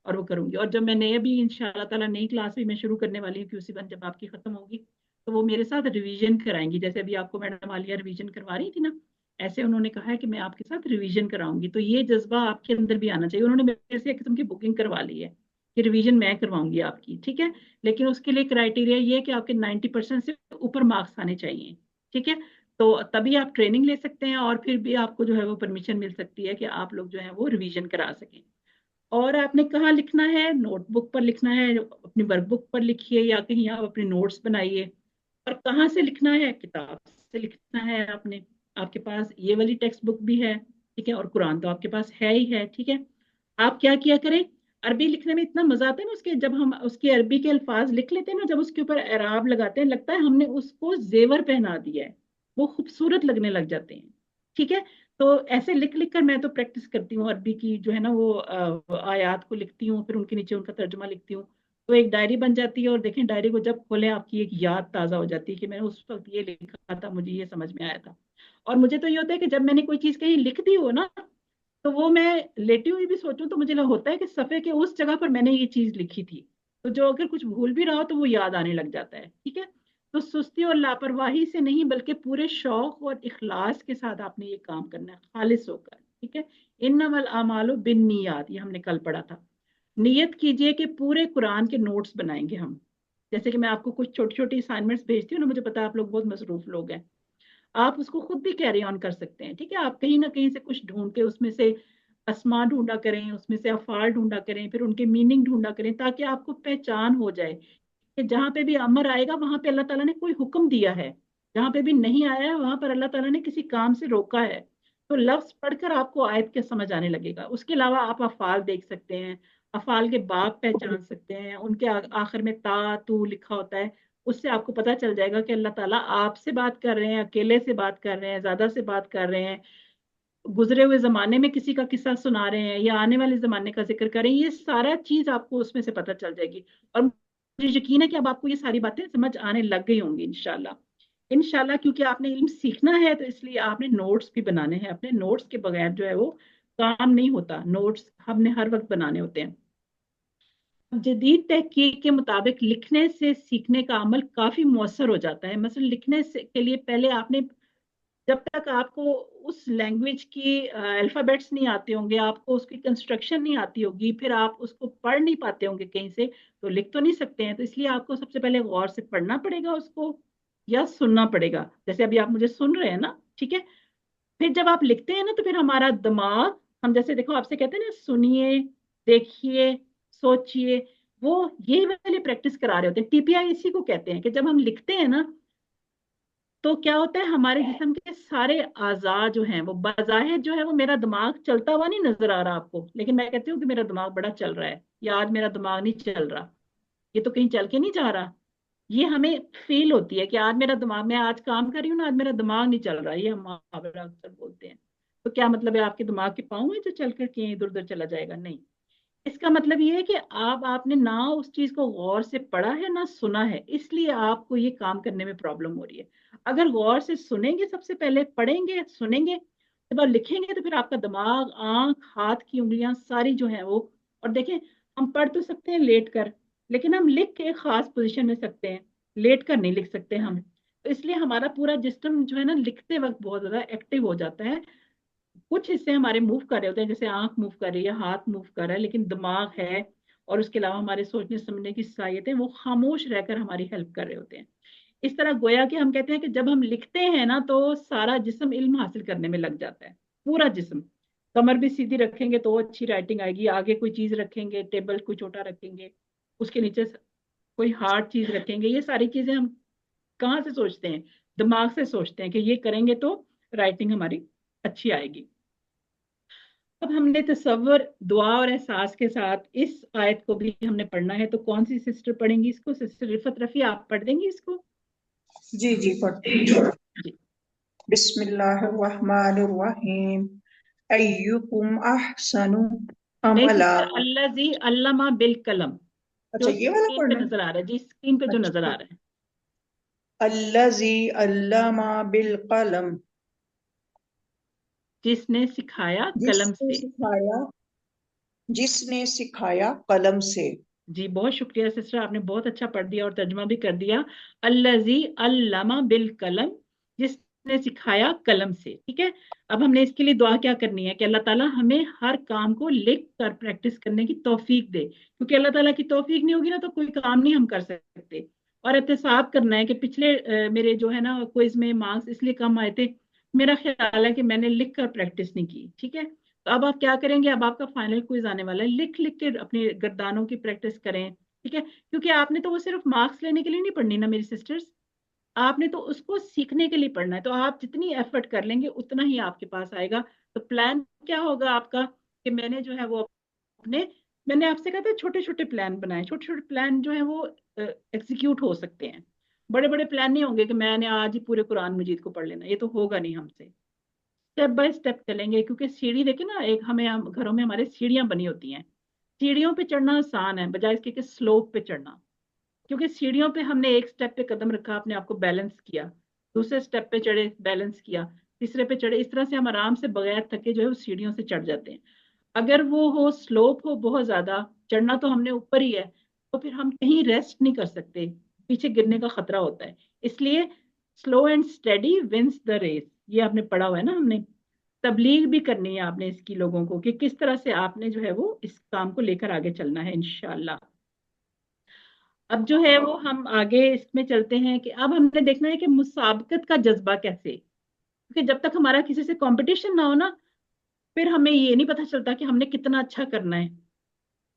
और वो करूंगी। और जब मैं नए भी इंशाल्लाह ताला नई क्लास भी मैं शुरू करने वाली हूँ QC1, जब आपकी खत्म होगी तो वो मेरे साथ रिवीजन कराएंगी, जैसे अभी आपको मैडम आलिया रिवीजन करवा रही थी ना, ऐसे उन्होंने कहा है कि मैं आपके साथ रिवीजन कराऊंगी। तो ये जज्बा आपके अंदर भी आना चाहिए। उन्होंने मेरे से एक किस्म की बुकिंग करवा ली है कि रिवीजन मैं करवाऊंगी आपकी, ठीक है? लेकिन उसके लिए क्राइटेरिया ये है कि आपके 90% से ऊपर मार्क्स आने चाहिए, ठीक है? तो तभी आप ट्रेनिंग ले सकते हैं और फिर भी आपको जो है वो परमिशन मिल सकती है कि आप लोग जो है वो रिवीजन करा सकें। और आपने कहाँ लिखना है? नोटबुक पर लिखना है, अपनी वर्कबुक पर लिखिए या कहीं आप अपने नोट्स बनाइए। और कहाँ से लिखना है? किताब से लिखना है आपने। आपके पास ये वाली टेक्स्ट बुक भी है, ठीक है, और कुरान तो आपके पास है ही है, ठीक है? आप क्या किया करें, अरबी लिखने में इतना मजा आता है ना उसके, जब हम उसके अरबी के अल्फाज लिख लेते हैं ना, जब उसके ऊपर एराब लगाते हैं, लगता है हमने उसको जेवर पहना दिया है, वो खूबसूरत लगने लग जाते हैं, ठीक है? तो ऐसे लिख लिख कर मैं तो प्रैक्टिस करती हूँ अरबी की, जो है ना वो आयात को लिखती हूँ, फिर उनके नीचे उनका तर्जुमा लिखती हूँ, तो एक डायरी बन जाती है। और देखें डायरी को जब खोलें आपकी एक याद ताज़ा हो जाती है कि मैंने उस वक्त ये लिखा था, मुझे ये समझ में आया था। और मुझे तो ये होता है कि जब मैंने कोई चीज़ कहीं लिख दी हो ना, तो वो मैं लेटी हुई भी सोचूं तो मुझे होता है कि सफ़े के उस जगह पर मैंने ये चीज़ लिखी थी। तो जो अगर कुछ भूल भी रहा हो तो वो याद आने लग जाता है, ठीक है? तो सुस्ती और लापरवाही से नहीं, बल्कि पूरे शौक और इखलास के साथ आपने ये काम करना है, खालिस होकर, ठीक है? इन्नमल आमालु बिन नियत, ये हमने कल पढ़ा था। नियत कीजिए कि पूरे कुरान के नोट्स बनाएंगे हम। जैसे कि मैं आपको कुछ छोटी छोटी असाइनमेंट्स भेजती हूँ ना, मुझे पता है आप लोग बहुत मसरूफ लोग हैं, आप उसको खुद भी कैरी ऑन कर सकते हैं, ठीक है? आप कहीं ना कहीं से कुछ ढूंढ के उसमें से असमा ढूंढा करें, उसमें से अफाल ढूंढा करें, फिर उनके मीनिंग ढूंढा करें, ताकि आपको पहचान हो जाए कि जहाँ पे भी अमर आएगा वहां पे अल्लाह ताला ने कोई हुक्म दिया है, जहाँ पे भी नहीं आया है वहां पर अल्लाह ताला ने किसी काम से रोका है। तो लफ्ज पढ़कर आपको आयत के समझ आने लगेगा। उसके अलावा आप अफाल देख सकते हैं, अफाल के बाब पहचान सकते हैं, उनके आखिर में ता तू लिखा होता है, उससे आपको पता चल जाएगा कि अल्लाह ताला आपसे बात कर रहे हैं, अकेले से बात कर रहे हैं, ज्यादा से बात कर रहे हैं, गुजरे हुए जमाने में किसी का किस्सा सुना रहे हैं या आने वाले जमाने का जिक्र कर रहे हैं। ये सारा चीज आपको उसमें से पता चल जाएगी। और मुझे यकीन है कि अब आपको ये सारी बातें समझ आने लग गई होंगी इंशाल्लाह। इंशाल्लाह, क्योंकि आपने इल्म सीखना है तो इसलिए आपने नोट्स भी बनाने हैं। अपने नोट्स के बगैर जो है वो काम नहीं होता, नोट्स हमने हर वक्त बनाने होते हैं। जदीद तहकीक के मुताबिक लिखने से सीखने का अमल काफी मौसर हो जाता है। मसलन लिखने से के लिए पहले आपने, जब तक आपको उस लैंग्वेज की अल्फाबेट्स नहीं आते होंगे, आपको उसकी कंस्ट्रक्शन नहीं आती होगी, फिर आप उसको पढ़ नहीं पाते होंगे कहीं से, तो लिख तो नहीं सकते हैं। तो इसलिए आपको सबसे पहले गौर से पढ़ना पड़ेगा उसको या सुनना पड़ेगा, जैसे अभी आप मुझे सुन रहे हैं ना, ठीक है? फिर जब आप लिखते हैं ना तो फिर हमारा दिमाग, हम जैसे देखो आपसे कहते हैं ना सुनिए, देखिए, सोचिए, वो ये वाली प्रैक्टिस करा रहे होते हैं। TPI इसी को कहते हैं कि जब हम लिखते हैं ना तो क्या होता है, हमारे जिस्म के सारे आज़ा जो हैं वो बज़ाहिर जो है वो, मेरा दिमाग चलता हुआ नहीं नजर आ रहा आपको, लेकिन मैं कहती हूँ कि मेरा दिमाग बड़ा चल रहा है, या आज मेरा दिमाग नहीं चल रहा, ये तो कहीं चल के नहीं जा रहा। ये हमें फील होती है कि आज मेरा दिमाग, मैं आज काम कर रही हूँ ना, आज मेरा दिमाग नहीं चल रहा, ये हम मुहावरा अक्सर बोलते हैं। तो क्या मतलब है, आपके दिमाग के पाँव है जो चल कर के इधर उधर चला जाएगा? नहीं। इसका मतलब ये है कि आपने ना उस चीज को गौर से पढ़ा है ना सुना है, इसलिए आपको ये काम करने में प्रॉब्लम हो रही है। अगर गौर से सुनेंगे, सबसे पहले पढ़ेंगे सुनेंगे, जब आप लिखेंगे तो फिर आपका दिमाग, आंख, हाथ की उंगलियां सारी जो है वो, और देखें हम पढ़ तो सकते हैं लेट कर, लेकिन हम लिख के एक खास पोजीशन में सकते हैं, लेट कर नहीं लिख सकते हम। तो इसलिए हमारा पूरा जिस्म जो है ना लिखते वक्त बहुत ज्यादा एक्टिव हो जाता है। कुछ हिस्से हमारे मूव कर रहे होते हैं, जैसे आंख मूव कर रही है, हाथ मूव कर रहा है, लेकिन दिमाग है और उसके अलावा हमारे सोचने समझने की सलाहियतें वो खामोश रहकर हमारी हेल्प कर रहे होते हैं। इस तरह गोया कि हम कहते हैं कि जब हम लिखते हैं ना तो सारा जिस्म इल्म हासिल करने में लग जाता है, पूरा जिस्म। कमर भी सीधी रखेंगे तो अच्छी राइटिंग आएगी, आगे कोई चीज रखेंगे, टेबल कोई छोटा रखेंगे उसके नीचे कोई हार्ड चीज रखेंगे। ये सारी चीजें हम कहाँ से सोचते हैं? दिमाग से सोचते हैं कि ये करेंगे तो राइटिंग हमारी अच्छी आएगी। अब हमने तसव्वुर, दुआ और एहसास के साथ इस आयत को भी हमने पढ़ना है। तो कौन सी सिस्टर पढ़ेंगी इसको? सिस्टर रिफत रफी, आप पढ़ देंगी इसको? जी जी पढ़ते हैं। जी। बिस्मिल्लाहिर्रहमानिर्रहीम। अय्युकुम अहसनु नहीं अमला। सिस्टर, अल्लज़ी अल्लमा बिल कलम, अच्छा जो ये वाला स्क्रीन पे पढ़ना है। नजर आ रहा है जी, स्क्रीन पे जो नजर आ अच्छा, रहा है। अल्लज़ी अल्लमा बिल कलम, जिसने सिखाया कलम जिसने से। सिखाया, जिसने सिखाया कलम से। जी बहुत शुक्रिया सिस्टर, आपने बहुत अच्छा पढ़ दिया और तर्जुमा भी कर दिया। अल्लज़ी अल्लमा बिल कलम, जिसने सिखाया कलम से। ठीक है, अब हमने इसके लिए दुआ क्या करनी है कि अल्लाह ताला हमें हर काम को लिख कर प्रैक्टिस करने की तौफीक दे, क्योंकि अल्लाह ताला की तौफीक नहीं होगी ना तो कोई काम नहीं हम कर सकते। और एहतसाब करना है कि पिछले मेरे जो है ना क्विज में मार्क्स इसलिए कम आए थे, मेरा ख्याल है कि मैंने लिख कर प्रैक्टिस नहीं की। ठीक है, तो अब आप क्या करेंगे, अब आपका फाइनल क्विज आने वाला है, लिख लिख के अपने गर्दानों की प्रैक्टिस करें। ठीक है, क्योंकि आपने तो वो सिर्फ मार्क्स लेने के लिए नहीं पढ़नी ना मेरी सिस्टर्स, आपने तो उसको सीखने के लिए पढ़ना है। तो आप जितनी एफर्ट कर लेंगे उतना ही आपके पास आएगा। तो प्लान क्या होगा आपका कि मैंने जो है वो अपने, मैंने आपसे कहा था छोटे छोटे प्लान बनाए। छोटे छोटे प्लान जो है वो एग्जीक्यूट हो सकते हैं, बड़े बड़े प्लान नहीं होंगे कि मैंने आज ही पूरे कुरान मजीद को पढ़ लेना, ये तो होगा नहीं हमसे। स्टेप बाय स्टेप चलेंगे, क्योंकि सीढ़ी देखे ना, एक हमें घरों में हमारे सीढ़ियां बनी होती हैं, सीढ़ियों पे चढ़ना आसान है बजाय इसके कि स्लोप पे चढ़ना। क्योंकि सीढ़ियों पे हमने एक स्टेप पे कदम रखा, अपने आप को बैलेंस किया, दूसरे स्टेप पे चढ़े बैलेंस किया, तीसरे पे चढ़े, इस तरह से हम आराम से बगैर थके जो है उस सीढ़ियों से चढ़ जाते हैं। अगर वो हो स्लोप हो बहुत ज्यादा, चढ़ना तो हमने ऊपर ही है, तो फिर हम कहीं रेस्ट नहीं कर सकते, पीछे गिरने का खतरा होता है। इसलिए slow and steady wins the race, ये आपने पढ़ा हुआ है ना हमने। तबलीग भी करनी है आपने इसकी लोगों को कि किस तरह से आपने जो है वो इस काम को लेकर आगे चलना है इंशाल्लाह। अब जो है वो हम आगे इसमें चलते हैं कि अब हमने देखना है कि मुसाबकत का जज्बा कैसे, क्योंकि जब तक हमारा किसी से कंपटीशन ना हो ना, फिर हमें ये नहीं पता चलता कि हमने कितना अच्छा करना है।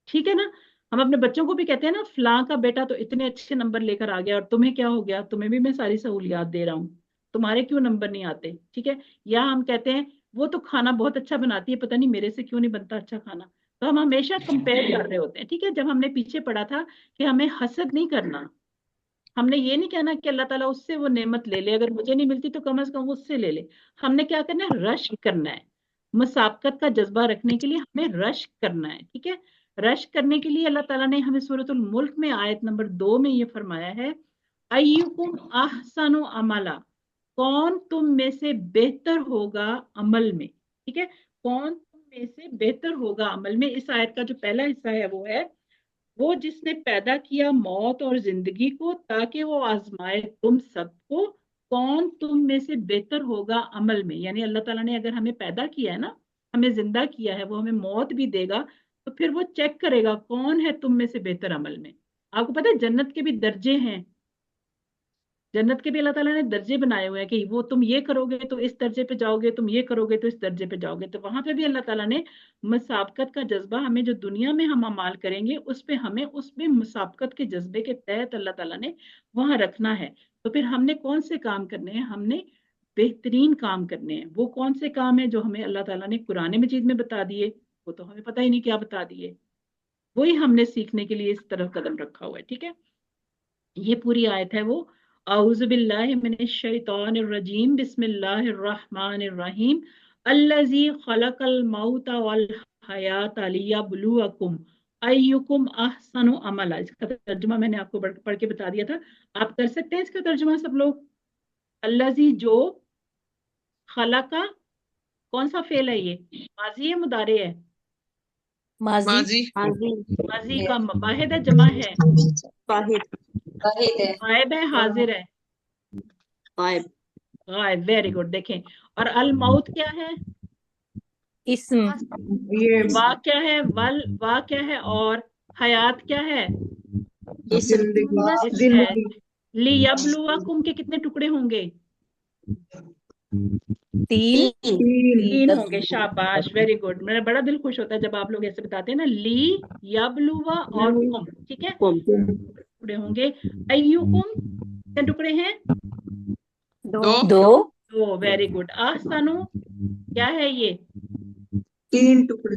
ठीक है ना, हम अपने बच्चों को भी कहते हैं ना, फलां का बेटा तो इतने अच्छे नंबर लेकर आ गया और तुम्हें क्या हो गया, तुम्हें भी मैं सारी सहूलियात दे रहा हूँ, तुम्हारे क्यों नंबर नहीं आते। ठीक है, या हम कहते हैं वो तो खाना बहुत अच्छा बनाती है, पता नहीं मेरे से क्यों नहीं बनता अच्छा खाना। तो हम हमेशा कंपेयर कर रहे होते हैं। ठीक है, जब हमने पीछे पढ़ा था कि हमें हसद नहीं करना, हमने ये नहीं कहना कि अल्लाह ताला उससे वो नेमत ले ले, अगर मुझे नहीं मिलती तो कम से कम उससे ले ले। हमने क्या करना है, रश करना है। मुसाबकत का जज्बा रखने के लिए हमें रश करना है। ठीक है, रश करने के लिए अल्लाह ताला ने हमें सूरतुल मुल्क में आयत नंबर 2 में ये फरमाया है, अय्युकुम अहसनु अमला, कौन तुम में से बेहतर होगा अमल में। ठीक है, कौन तुम में से बेहतर होगा अमल में। इस आयत का जो पहला हिस्सा है वो है, वो जिसने पैदा किया मौत और जिंदगी को ताकि वो आजमाए तुम सबको, कौन तुम में से बेहतर होगा अमल में। यानी अल्लाह ताला ने अगर हमें पैदा किया है ना, हमें जिंदा किया है, वो हमें मौत भी देगा, तो फिर वो चेक करेगा कौन है तुम में से बेहतर अमल में। आपको पता है जन्नत के भी दर्जे हैं, जन्नत के भी अल्लाह ताला ने दर्जे बनाए हुए हैं कि वो तुम ये करोगे तो इस दर्जे पे जाओगे, तुम ये करोगे तो इस दर्जे पे जाओगे। तो वहां पे भी अल्लाह ताला ने मुसाबकत का जज्बा, हमें जो दुनिया में हम अमाल करेंगे उस पे हमें उसमें मुसाबकत के जज्बे के तहत अल्लाह ताला ने वहां रखना है। तो फिर हमने कौन से काम करने हैं, हमने बेहतरीन काम करने हैं। वो कौन से काम है जो हमें अल्लाह ताला ने कुरान मजीद में बता दिए, वो तो हमें पता ही नहीं क्या बता दिए, वही हमने सीखने के लिए इस तरफ कदम रखा हुआ है। ठीक है, ये पूरी आयत है वो, औज़ु बिल्लाहि मिनश शैतानिर रजीम, बिस्मिल्लाहिर रहमानिर रहीम, अल्लज़ी खलक़ल मौता वल हयाता लियब्लुवकुम अय्युकुम अहसनु अमला। इसका तर्जुमा मैंने आपको पढ़ के बता दिया था, आप कर सकते हैं इसका तर्जुमा सब लोग। अल्लज़ी जो, खलका कौन सा फेल है, ये माजी है मुदारे है? माजी माजी। माजी का वाहिद है जमा है? वाहिद। गायब है हाजिर है? गायब। गायब, वेरी गुड। देखें, और अल मौत क्या है, इस्म ये वाह क्या है, वाह क्या है, और हयात क्या है, जिंदगी। इसम है। लियब्लुवकुम के कितने टुकड़े होंगे? तीन तीन होंगे, शाबाश, वेरी गुड। मेरा बड़ा दिल खुश होता है जब आप लोग ऐसे बताते हैं ना, ली, यबलुवा और कुम, ठीक है, टुकड़े होंगे। अय्युकुम कितने टुकड़े हैं? दो तो वेरी गुड। ahsanu क्या है ये? 3 टुकड़े।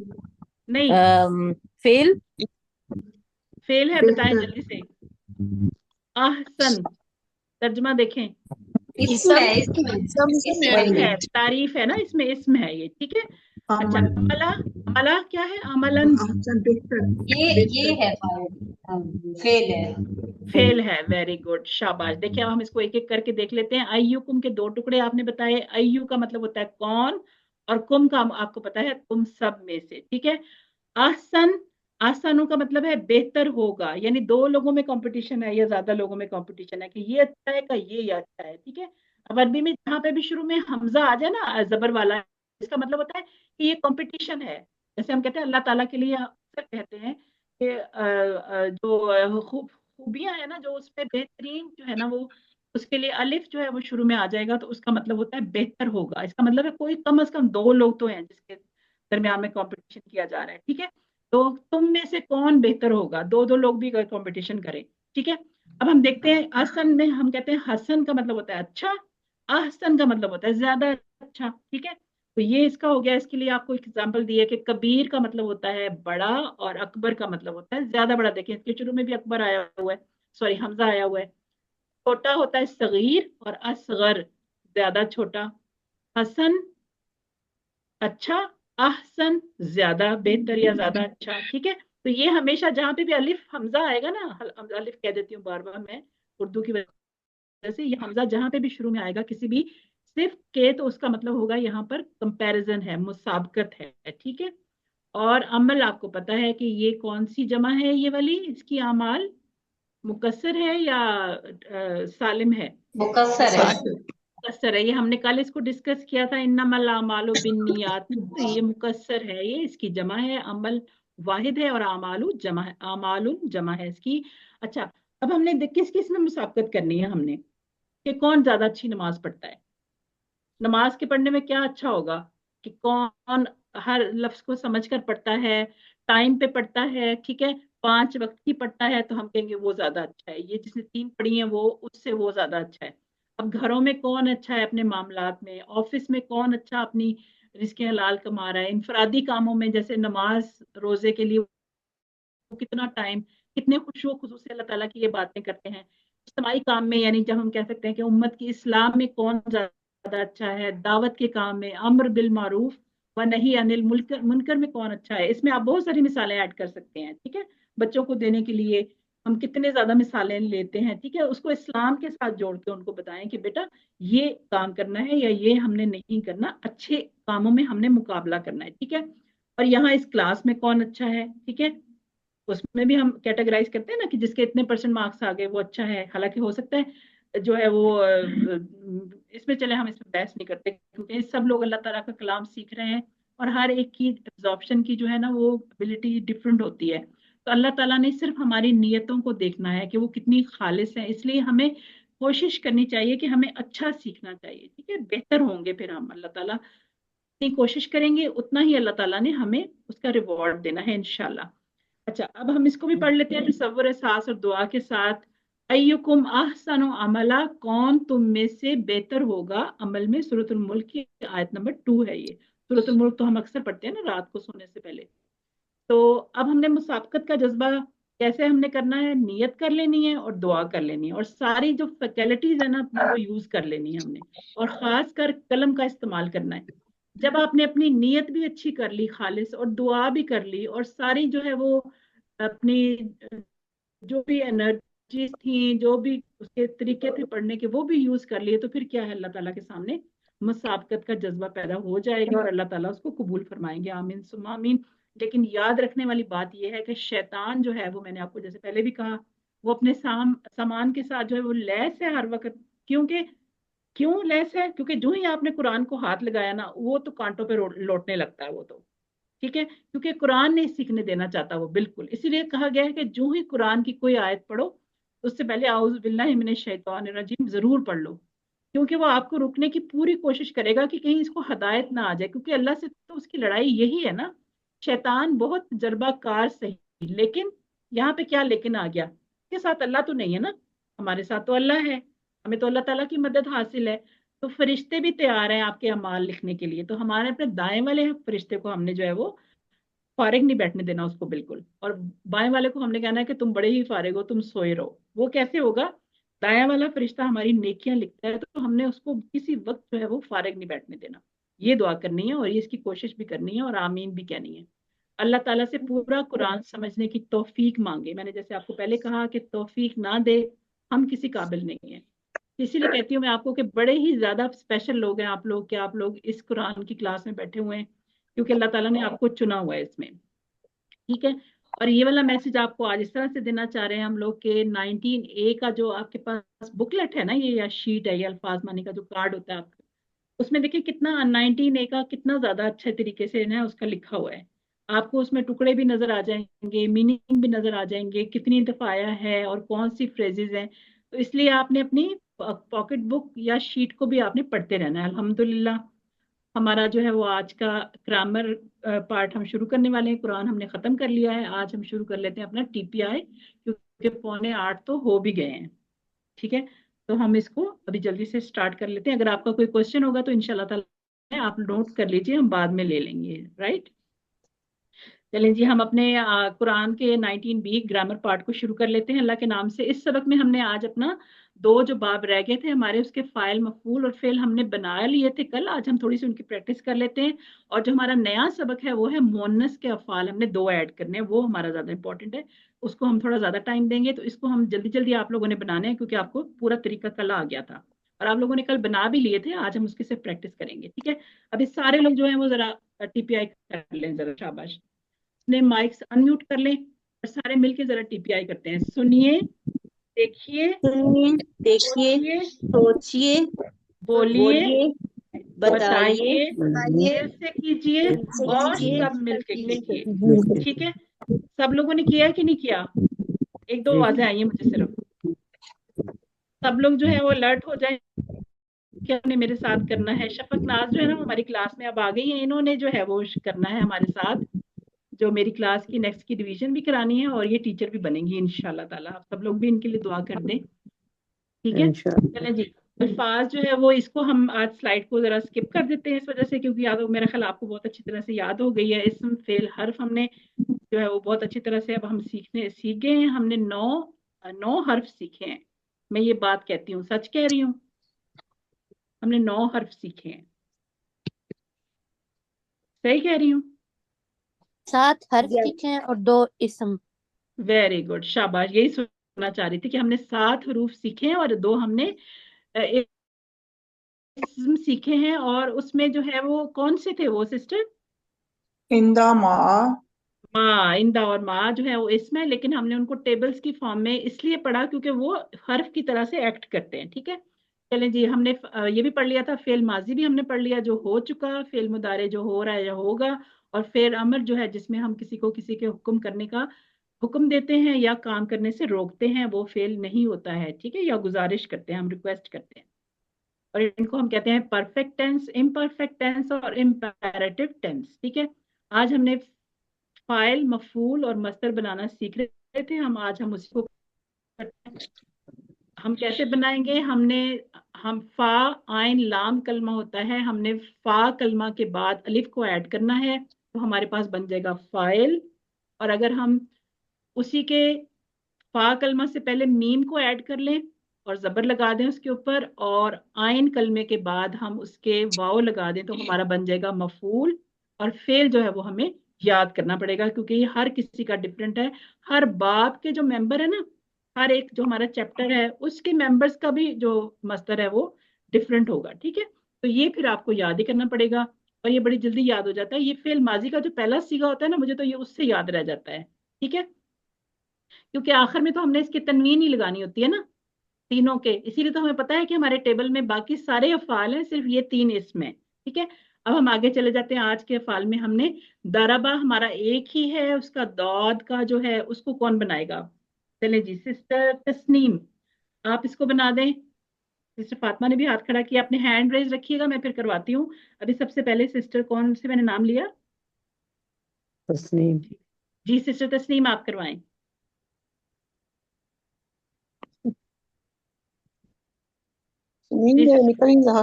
नहीं, फेल फेल है, बताएं जल्दी से। ahsan तर्जमा देखें। इसम है, तारीफ है ना, इसमें इसम है ये, ठीक है। अच्छा, अमला, अमला क्या है? अमलन ये है फेल है। फेल है, वेरी गुड, शाबाश। देखिए अब हम इसको एक एक करके देख लेते हैं। अय्युकुम के दो टुकड़े आपने बताए। अय्यु का मतलब होता है कौन, और कुम का आपको पता है तुम सब में से, ठीक है। ahsan, ahsanu का मतलब है बेहतर होगा, यानी दो लोगों में कंपटीशन है या ज्यादा लोगों में कंपटीशन है कि ये अच्छा है का ये अच्छा है, ठीक है। अब अरबी में जहाँ पे भी शुरू में हमजा आ जाए ना जबर वाला, इसका मतलब होता है कि ये कंपटीशन है। जैसे हम कहते हैं अल्लाह ताला के लिए अक्सर कहते हैं कि जो खूबियां है ना, जो उसमें बेहतरीन जो है ना, वो उसके लिए अलिफ जो है वो शुरू में आ जाएगा, तो उसका मतलब होता है बेहतर होगा। इसका मतलब है कोई कम से कम दो लोग तो हैं जिसके दरमियान में कंपटीशन किया जा रहा है, ठीक है। तो तुम में से कौन बेहतर होगा, दो दो लोग भी कंपटीशन करें, ठीक है। अब हम देखते हैं, हसन में हम कहते हैं हसन का मतलब होता है अच्छा, अहसन का मतलब होता है ज्यादा अच्छा, ठीक है। तो ये इसका हो गया। इसके लिए आपको एक एग्जांपल दिया कि कबीर का मतलब होता है बड़ा, और अकबर का मतलब होता है ज्यादा बड़ा। देखिए इसके शुरू में भी अकबर आया हुआ है, सॉरी हमजा आया हुआ है। छोटा होता है सगीर, और असगर ज्यादा छोटा। हसन अच्छा, अहसन ज्यादा बेहतर या ज्यादा अच्छा, ठीक है। तो ये हमेशा जहां पे भी अलिफ हमजा आएगा ना, अलिफ कह देती हूँ बार बार मैं उर्दू की वजह से, ये हमजा जहां पे भी शुरू में आएगा किसी भी सिर्फ के, तो उसका मतलब होगा यहाँ पर कंपैरिजन है, मुसाबकत है, ठीक है। और अमल आपको पता है कि ये कौन सी जमा है, ये वाली, इसकी आमाल मुकस्सर है या सालिम है? मुकस्सर है। मुकस्सर है, ये हमने कल इसको डिस्कस किया था, इन्नमल आमालु बिन्नियात, तो ये मुकस्सर है, ये इसकी जमा है। अमल वाहिद है और आमालु जमा है, आमालुन जमा है इसकी। अच्छा, अब हमने किस किस में मुसाबकत करनी है हमने, कि कौन ज्यादा अच्छी नमाज पढ़ता है। नमाज के पढ़ने में क्या अच्छा होगा कि कौन हर लफ्ज को समझ कर पढ़ता है, टाइम पे पढ़ता है, ठीक है, 5 वक्त की पढ़ता है, तो हम कहेंगे वो ज्यादा अच्छा है। ये जिसने 3 पढ़ी है वो, उससे वो ज्यादा अच्छा है। अब घरों में कौन अच्छा है अपने मामलात में, ऑफिस में कौन अच्छा अपनी रिस्क हलाल कमा रहा है, इनफरादी कामों में जैसे नमाज रोजे के लिए वो कितना टाइम, कितने खुशू खुशू से अल्लाह ताला की ये बातें करते हैं। इज्तिमाई काम में, यानी जब हम कह सकते हैं कि उम्मत की इस्लाम में कौन ज्यादा अच्छा है, दावत के काम में, अम्र बिल मारूफ व नही अनिल मुनकर में कौन अच्छा है। इसमें आप बहुत सारी मिसालें ऐड कर सकते हैं, ठीक है। बच्चों को देने के लिए हम कितने ज्यादा मिसालें लेते हैं, ठीक है। उसको इस्लाम के साथ जोड़ के उनको बताएं कि बेटा ये काम करना है या ये हमने नहीं करना, अच्छे कामों में हमने मुकाबला करना है, ठीक है। और यहाँ इस क्लास में कौन अच्छा है, ठीक है, उसमें भी हम कैटेगराइज करते हैं ना कि जिसके इतने परसेंट मार्क्स आ गए वो अच्छा है। हालांकि हो सकता है जो है वो इसमें चले हम इसमें बहस नहीं करते, क्योंकि सब लोग अल्लाह ताला का कलाम सीख रहे हैं, और हर एक की एब्जॉर्प्शन की जो है ना वो एबिलिटी डिफरेंट होती है। तो अल्लाह ताला ने सिर्फ हमारी नीयतों को देखना है कि वो कितनी खालिस है, इसलिए हमें कोशिश करनी चाहिए कि हमें अच्छा सीखना चाहिए, ठीक है। बेहतर होंगे फिर हम, अल्लाह ताला जितनी कोशिश करेंगे उतना ही अल्लाह ताला ने हमें उसका रिवॉर्ड देना है इंशाल्लाह। अच्छा, अब हम इसको भी पढ़ लेते हैं तसव्वुर एहसास और दुआ के साथ। अय्युकुम अहसनु अमला, कौन तुम में से बेहतर होगा अमल में। सूरतुल मुल्क की आयत नंबर 2 है ये। सूरतुल मुल्क तो हम अक्सर पढ़ते हैं ना रात को सोने से पहले। तो अब हमने मुसाबकत का जज्बा कैसे हमने करना है, नियत कर लेनी है और दुआ कर लेनी है, और सारी जो फैकल्टीज है ना अपनी वो यूज कर लेनी है हमने, और खास कर कलम का इस्तेमाल करना है। जब आपने अपनी नीयत भी अच्छी कर ली खालिस, और दुआ भी कर ली, और सारी जो है वो अपनी जो भी एनर्जीज थी, जो भी उसके तरीके थे पढ़ने के, वो भी यूज कर लिए, तो फिर क्या है, अल्लाह ताला के सामने मुसाबकत का जज्बा पैदा हो जाएगा और अल्लाह ताला उसको कबूल फरमाएंगे, आमीन सुम्मा आमीन। लेकिन याद रखने वाली बात यह है कि शैतान जो है वो, मैंने आपको जैसे पहले भी कहा, वो अपने सामान के साथ जो है वो लैस है हर वक्त। क्योंकि क्यों लैस है, क्योंकि जो ही आपने कुरान को हाथ लगाया ना, वो तो कांटों पे लौटने लगता है वो तो, ठीक है। क्योंकि कुरान नहीं सीखने देना चाहता वो, बिल्कुल। इसीलिए कहा गया है कि जो ही कुरान की कोई आयत पढ़ो, उससे पहले आउज़ बिल्लाहि मिनश शैतानिर रजीम जरूर पढ़ लो, क्योंकि वो आपको रुकने की पूरी कोशिश करेगा कि कहीं इसको हदायत ना आ जाए, क्योंकि अल्लाह से तो उसकी लड़ाई यही है ना। शैतान बहुत जज्बाकार सही, लेकिन यहाँ पे क्या लेकिन आ गया, के साथ अल्लाह तो नहीं है ना, हमारे साथ तो अल्लाह है, हमें तो अल्लाह ताला की मदद हासिल है। तो फरिश्ते भी तैयार हैं आपके अमाल लिखने के लिए, तो हमारे अपने दाएं वाले फरिश्ते को हमने जो है वो फारिग नहीं बैठने देना उसको बिल्कुल, और बाएं वाले को हमने कहना है कि तुम बड़े ही फारिग हो, तुम सोए रहो। वो कैसे होगा, दायां वाला फरिश्ता हमारी नेकियां लिखता है, तो हमने उसको किसी वक्त जो है वो फारिग नहीं बैठने देना। ये दुआ करनी है और ये इसकी कोशिश भी करनी है और आमीन भी कहनी है। अल्लाह ताला से पूरा कुरान समझने की तौफीक मांगे। मैंने जैसे आपको पहले कहा कि तौफीक ना दे हम किसी काबिल नहीं है। इसीलिए कहती हूँ मैं आपको कि बड़े ही ज्यादा स्पेशल लोग हैं आप लोग, कि आप लोग इस कुरान की क्लास में बैठे हुए हैं, क्योंकि अल्लाह ताला ने आपको चुना हुआ है इसमें। ठीक है। और ये वाला मैसेज आपको आज इस तरह से देना चाह रहे हैं हम लोग के 19A का जो आपके पास बुकलेट है ना, ये या शीट है, ये अल्फाज मानी का जो कार्ड होता है आपका, उसमें देखिए कितना 19A का कितना ज्यादा अच्छे तरीके से ना उसका लिखा हुआ है। आपको उसमें टुकड़े भी नजर आ जाएंगे, मीनिंग भी नजर आ जाएंगे, कितनी दफा आया है और कौन सी फ्रेजेस हैं। तो इसलिए आपने अपनी पॉकेट बुक या शीट को भी आपने पढ़ते रहना है। अल्हम्दुलिल्लाह हमारा जो है वो आज का ग्रामर पार्ट हम शुरू करने वाले हैं। कुरान हमने खत्म कर लिया है, आज हम शुरू कर लेते हैं अपना TPI, क्योंकि 7:45 तो हो भी गए हैं। ठीक है, तो हम इसको अभी जल्दी से स्टार्ट कर लेते हैं। अगर आपका कोई क्वेश्चन होगा तो इंशाल्लाह ताला आप नोट कर लीजिए, हम बाद में ले लेंगे। राइट, चलें जी, हम अपने कुरान के 19B ग्रामर पार्ट को शुरू कर लेते हैं अल्लाह के नाम से। इस सबक में हमने आज अपना 2 जो बाब रह गए थे हमारे, उसके फाइल मफूल और फेल हमने बना लिए थे कल। आज हम थोड़ी सी उनकी प्रैक्टिस कर लेते हैं। और जो हमारा नया सबक है वो है मोनस के अफ़ाल, हमने 2 ऐड करने हैं, वो हमारा ज्यादा इंपॉर्टेंट है, उसको हम थोड़ा ज्यादा टाइम देंगे। तो इसको हम जल्दी जल्दी आप लोगों ने बनाने हैं, क्योंकि आपको पूरा तरीका कल आ गया था और आप लोगों ने कल बना भी लिए थे। आज हम उसकी सिर्फ प्रैक्टिस करेंगे। ठीक है, अभी सारे लोग जो है वो जरा TPI कर लें, जरा शाबाश, अपने माइक्स अनम्यूट कर लें और सारे मिलके जरा TPI करते हैं। सुनिए, देखिए, सुनिए, देखिए, सोचिए, सोचिए, बोलिए, बोलिए, बताइए, बताइए, दिल से कीजिए दिल से और कीजिए, सब मिलके कीजिए। ठीक है, सब लोगों ने किया है कि नहीं किया? 1-2 आवाजें आई हैं मुझे सिर्फ। सब लोग जो है वो अलर्ट हो जाए कि हमने मेरे साथ करना है। शफक नाज जो है ना वो हमारी क्लास में अब आ गई है, इन्होंने जो है वो करना है हमारे साथ, जो मेरी क्लास की नेक्स्ट की डिवीजन भी करानी है और ये टीचर भी बनेंगी इंशाल्लाह ताला। आप सब लोग भी इनके लिए दुआ कर दें। ठीक है, चलें जी। अल्फाज जो है वो इसको हम आज स्लाइड को जरा स्किप कर देते हैं इस वजह से, क्योंकि याद हो, मेरा ख्याल आपको बहुत अच्छी तरह से याद हो गई है। इसम फेल हर्फ हमने जो है वो बहुत अच्छी तरह से अब हम सीख गए हैं। हमने 9 हर्फ सीखे हैं। मैं ये बात कहती हूँ, सच कह रही हूँ, हमने 9 हर्फ सीखे हैं। सही कह रही हूँ? 7 हर्फ सीखे हैं और 2 इसम। वेरी गुड, शाबाश, यही सुनना चाह रही थी कि हमने 7 हरूफ सीखे हैं और 2 हमने इसम सीखे हैं। और उसमें जो है वो कौन से थे वो सिस्टर? इंदा मा माँ, इंदा और माँ जो है वो इसमें, लेकिन हमने उनको टेबल्स की फॉर्म में इसलिए पढ़ा क्योंकि वो हर्फ की तरह से एक्ट करते हैं। ठीक है, चलें जी, हमने ये भी पढ़ लिया था, फेल माजी भी हमने पढ़ लिया जो हो चुका, फेल मुदारे जो हो रहा है या होगा, और फेल अमर जो है जिसमें हम किसी को किसी के हुक्म करने का हुक्म देते हैं या काम करने से रोकते हैं, वो फेल नहीं होता है। ठीक है, या गुजारिश करते हैं, हम रिक्वेस्ट करते हैं। और इनको हम कहते हैं परफेक्ट टेंस, इम्परफेक्ट टेंस और इम्पेरेटिव टेंस। ठीक है, आज हमने फाइल मफूल और मस्तर बनाना सीख रहे थे हम, आज हम उसको हम कैसे बनाएंगे। हम फा आइन लाम कलमा होता है, हमने फा कलमा के बाद अलिफ को ऐड करना है, तो हमारे पास बन जाएगा फाइल। और अगर हम उसी के फा कलमा से पहले मीम को ऐड कर लें और जबर लगा दें उसके ऊपर, और आइन कलमे के बाद हम उसके वाव लगा दें, तो हमारा बन जाएगा मफूल। और फेल जो है वो हमें याद करना पड़ेगा, क्योंकि ये हर किसी का डिफरेंट है। हर बाब के जो मेंबर है ना, हर एक जो हमारा चैप्टर है उसके मेंबर्स का भी जो मस्तर है वो डिफरेंट होगा। ठीक है, तो ये फिर आपको याद ही करना पड़ेगा और ये बड़ी जल्दी याद हो जाता है। ये फेल माजी का जो पहला सीगा होता है ना, मुझे तो ये उससे याद रह जाता है। ठीक है, क्योंकि आखिर में तो हमने इसकी तनवीन ही लगानी होती है ना तीनों के, इसीलिए तो हमें पता है कि हमारे टेबल में बाकी सारे अफ़ाल हैं, सिर्फ ये 3 इसमें। ठीक है, अब हम आगे चले जाते हैं। आज के अफ़ाल में हमने दरबा हमारा एक ही है, उसका दौद का जो है उसको कौन बनाएगा? चले जी, सिस्टर तस्नीम आप इसको बना दें। सिस्टर फातिमा ने भी हाथ खड़ा किया, अपने हैंड रेज रखिएगा, मैं फिर करवाती हूँ। अभी सबसे पहले सिस्टर कौन से मैंने नाम लिया? तस्नीम। जी सिस्टर तस्नीम, आप करवाएं। जी नहीं निकल नहीं रहा।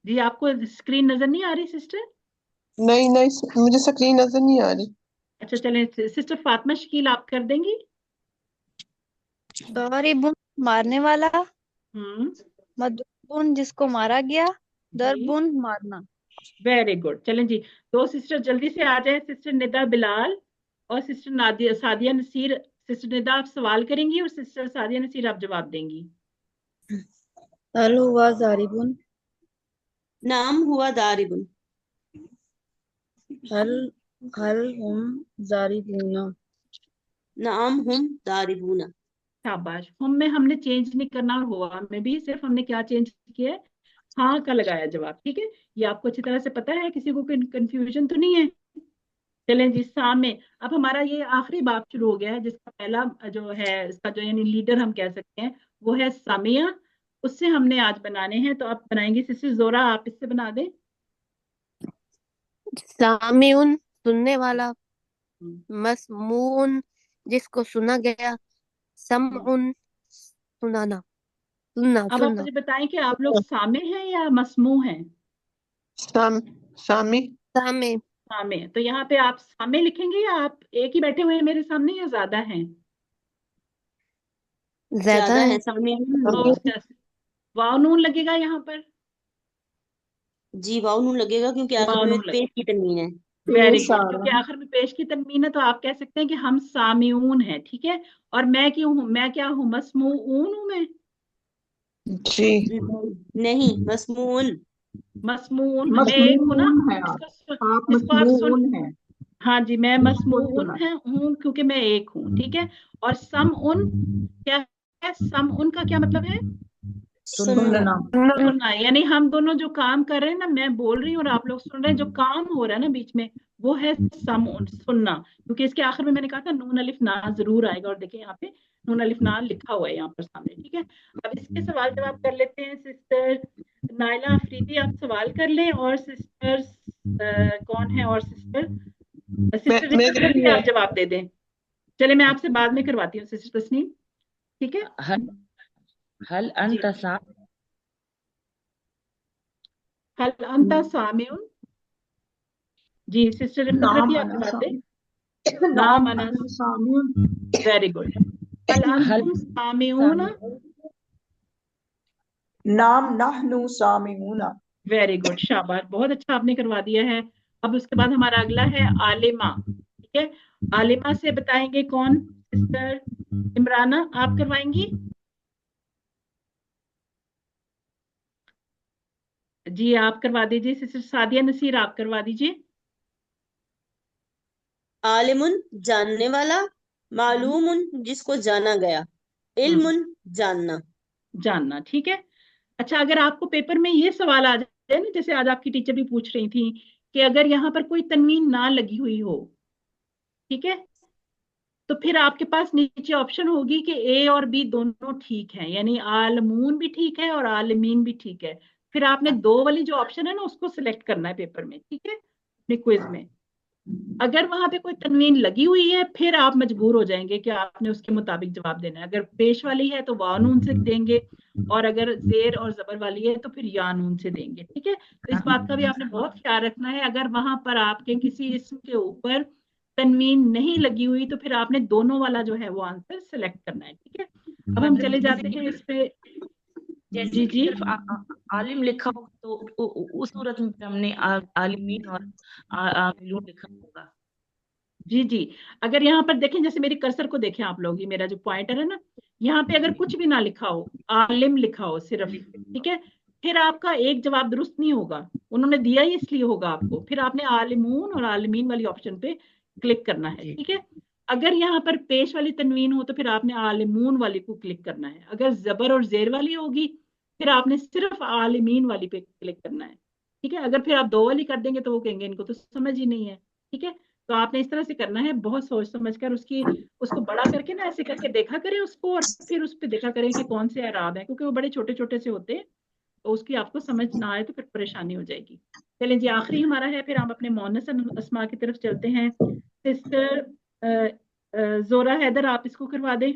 जी, आपको स्क्रीन नजर नहीं आ रही सिस्टर? नहीं नहीं, मुझे स्क्रीन नजर नहीं आ रही। अच्छा चलें, सिस्टर फातिमा शकील आप कर देंगी? दारिबुन मारने वाला, हम्म। मदरुबुन जिसको मारा गया, जी दरबुन मारना। Very good. चलें जी, दो सिस्टर जल्दी से आ जाए, सिस्टर निदा बिलाल और सिस्टर नादिया सादिया नसीर। सिस्टर निदा आप सवाल करेंगी और सिस्टर सादिया नसीर आप जवाब देंगी। हल हुआ जारिबुन, नाम हुआ दारिबुन। हल हल हुम जारिबूना। नाम हुम दारिबूना। शाबाश। हम में हमने चेंज नहीं करना और हुआ में भी सिर्फ हमने क्या चेंज किया है? हाँ का लगाया जवाब, ठीक है। ये आपको अच्छी तरह से पता है, किसी को कंफ्यूजन तो नहीं है? चलें जी, सामने अब हमारा ये आखिरी बाब शुरू हो गया है, जिसका पहला जो है इसका जो यानी लीडर हम कह सकते हैं वो है सामिया। उससे हमने आज बनाने हैं, तो आप बनाएंगे। सिस्टर जोरा आप इससे बना दें। सामिउन सुनने वाला, हम्म, मसमून जिसको सुना गया, हम्म। समउन सुनाना, सुनना अब आप सुनना। मुझे बताएं कि आप लोग सामे हैं या मसमू हैं? सामी। सामे, सामे, तो यहाँ पे आप सामे लिखेंगे या आप एक ही बैठे हुए हैं मेरे सामने या ज्यादा हैं? ज्यादा ज्यादा है। है सामने। तो वाव नून लगेगा यहाँ पर। जी वाव नून लगेगा क्योंकि आखिर वाव में नून लगे। पेश की तनवीन है। वेरी पेश आ गुड, रहा क्योंकि है। आखिर में पेश की तनवीन है, तो आप कह सकते हैं कि हम सामिऊन हैं, ठीक है। और मैं क्यों हूँ, मैं क्या हूँ, मसमूऊन हूँ मैं? जी। नहीं मसमून। मसमून, मैं एक हूँ ना। मसमून है आप। आप जिसको आप सुन, मसमून हैं। हाँ जी, मैं उसको मसमून सुना। है हूँ क्योंकि मैं एक हूँ, ठीक है। और सम उन क्या है? सम उन का क्या मतलब है? सुनना। सुनना। सुनना, यानी हम दोनों जो काम कर रहे हैं ना, मैं बोल रही हूँ और आप लोग सुन रहे हैं, जो काम हो रहा है ना बीच में, वो है सम सुनना। क्योंकि इसके आखिर में मैंने कहा था नून अलिफ ना जरूर आएगा, और देखिए यहाँ पे नून अलिफ ना लिखा हुआ है यहाँ पर सामने, ठीक है। अब इसके सवाल जवाब कर लेते हैं। सिस्टर नाइला अफरीदी आप सवाल कर लें, और सिस्टर कौन है, और सिस्टर मैं सिस्टर रिपा मेरे भी आप जवाब दे दें। चले, मैं आपसे बाद में करवाती हूँ सिस्टर तस्नीम, ठीक है। हल हल जी, अंत सा हल अंता सामिउन। जी सिस्टर रिपा नाम भी आप अना जवाब दें। सामी। नाम नाम अनस, अना सामी। Very good. हल हल अंतुम सामिऊना, नाम नहनु सामिऊना। वेरी गुड, शाबाश, बहुत अच्छा आपने करवा दिया है। अब उसके बाद हमारा अगला है आलिमा, ठीक है। आलिमा से बताएंगे कौन? सिस्टर इमराना आप करवाएंगी? जी आप करवा दीजिए। सिस्टर सादिया नसीर आप करवा दीजिए। आलिमुन जानने वाला, हम्म, मालूमुन जिसको जाना गया, हम्म, इल्मुन जानना। जानना, ठीक है। अच्छा, अगर आपको पेपर में ये सवाल आ जाए ना, जैसे आज आपकी टीचर भी पूछ रही थी, कि अगर यहाँ पर कोई तनवीन ना लगी हुई हो, ठीक है, तो फिर आपके पास नीचे ऑप्शन होगी कि ए और बी दोनों ठीक है, यानी आलमून भी ठीक है और आलमीन भी ठीक है। फिर आपने दो वाली जो ऑप्शन है ना, उसको सिलेक्ट करना है पेपर में, ठीक है, अपने क्विज में। अगर वहां पे कोई तनवीन लगी हुई है, फिर आप मजबूर हो जाएंगे कि आपने उसके मुताबिक जवाब देना है। अगर पेश वाली है तो वानून से देंगे, और अगर जेर और जबर वाली है तो फिर यानून से देंगे, ठीक है। तो इस बात का भी आपने बहुत ख्याल रखना है। अगर वहां पर आपके किसी इसम के ऊपर तनवीन नहीं लगी हुई, तो फिर आपने दोनों वाला जो है वो आंसर सेलेक्ट करना है, ठीक है। अब हम मतलब चले जैसे जाते हैं इस पे। जैसे जी कि जी, सिर्फ आलिम लिखा हो तो उस सूरत में फिर हमने आलिमीन और आमिलून लिखा होगा। जी जी। अगर यहाँ पर देखें, जैसे मेरी कर्सर को देखें आप लोग, ये मेरा जो पॉइंटर है ना, यहाँ पे अगर कुछ भी ना लिखा हो, आलिम लिखा हो सिर्फ, ठीक है, फिर आपका एक जवाब दुरुस्त नहीं होगा। उन्होंने दिया ही इसलिए होगा आपको, फिर आपने आलिमून और आलिमीन वाली ऑप्शन पे क्लिक करना है, जी ठीक है। अगर यहाँ पर पेश वाली तनवीन हो, तो फिर आपने आलिमून वाली को क्लिक करना है। अगर जबर और जेर वाली होगी, फिर आपने सिर्फ आलिमीन वाली पे क्लिक करना है, ठीक है। अगर फिर आप दो वाली कर देंगे तो वो कहेंगे इनको तो समझ ही नहीं है, ठीक है। तो आपने इस तरह से करना है, बहुत सोच समझ कर उसको बड़ा करके ना ऐसे करके देखा करें उसको, और फिर उस पर देखा करें कि कौन से अराब है, क्योंकि वो बड़े छोटे छोटे से होते हैं, तो उसकी आपको समझ ना आए तो फिर परेशानी हो जाएगी। चलें जी, आखिरी हमारा है, फिर हम अपने मोनस अस्मा की तरफ चलते हैं। सिस्टर जोरा हैदर, आप इसको करवा दें।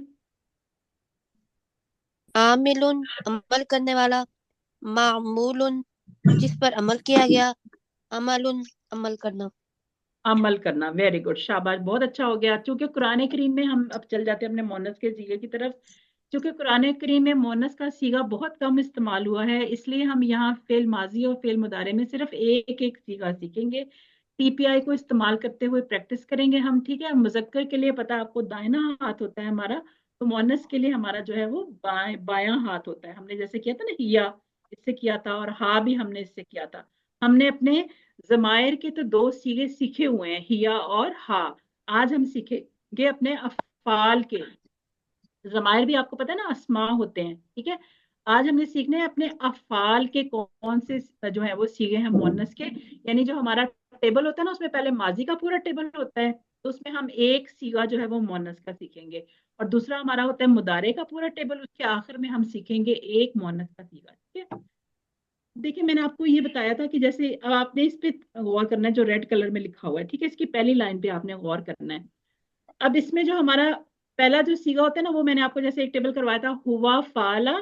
आमिलुन अमल करने वाला, मामूलुन जिस पर अमल किया गया, अमलुन अमल करना। अमल करना, वेरी गुड, शाबाश, बहुत अच्छा हो गया। क्योंकि कुरान करीम में हम अब चल जाते हैं अपने मोनस के सीगे की तरफ। क्योंकि कुरान करीम में मोनस का सीगा बहुत कम इस्तेमाल हुआ है, इसलिए हम यहाँ फेल माजी और फेल मुदारे में सिर्फ एक एक सीगा सीखेंगे। टीपीआई को इस्तेमाल करते हुए प्रैक्टिस करेंगे हम, ठीक है। मुजक्कर के लिए पता आपको दाहिना हाथ होता है हमारा, तो मोनस के लिए हमारा जो है वो बायां हाथ होता है। हमने जैसे किया था ना, हिया इससे किया था, और हा भी हमने इससे किया था। हमने अपने जमायर के तो दो सीगे सीखे हुए हैं, हिया और हा। आज हम सीखेंगे अपने अफाल के। जमायर भी आपको पता है ना अस्मा होते हैं, ठीक है। आज हमने सीखने हैं अपने अफाल के कौन से जो है वो सीगे हैं मोनस के। यानी जो हमारा टेबल होता है ना, उसमें पहले माजी का पूरा टेबल होता है, तो उसमें हम एक सीगा जो है वो मोनस का सीखेंगे, और दूसरा हमारा होता है मुदारे का पूरा टेबल, उसके आखिर में हम सीखेंगे एक मोनस का सीगा, ठीक है। देखिए, मैंने आपको ये बताया था कि जैसे अब आपने इस पे गौर करना है, जो रेड कलर में लिखा हुआ है, ठीक है, इसकी पहली लाइन पे आपने गौर करना है। अब इसमें जो हमारा पहला जो सीगा होता है ना, वो मैंने आपको जैसे एक टेबल करवाया था, हुआ फाला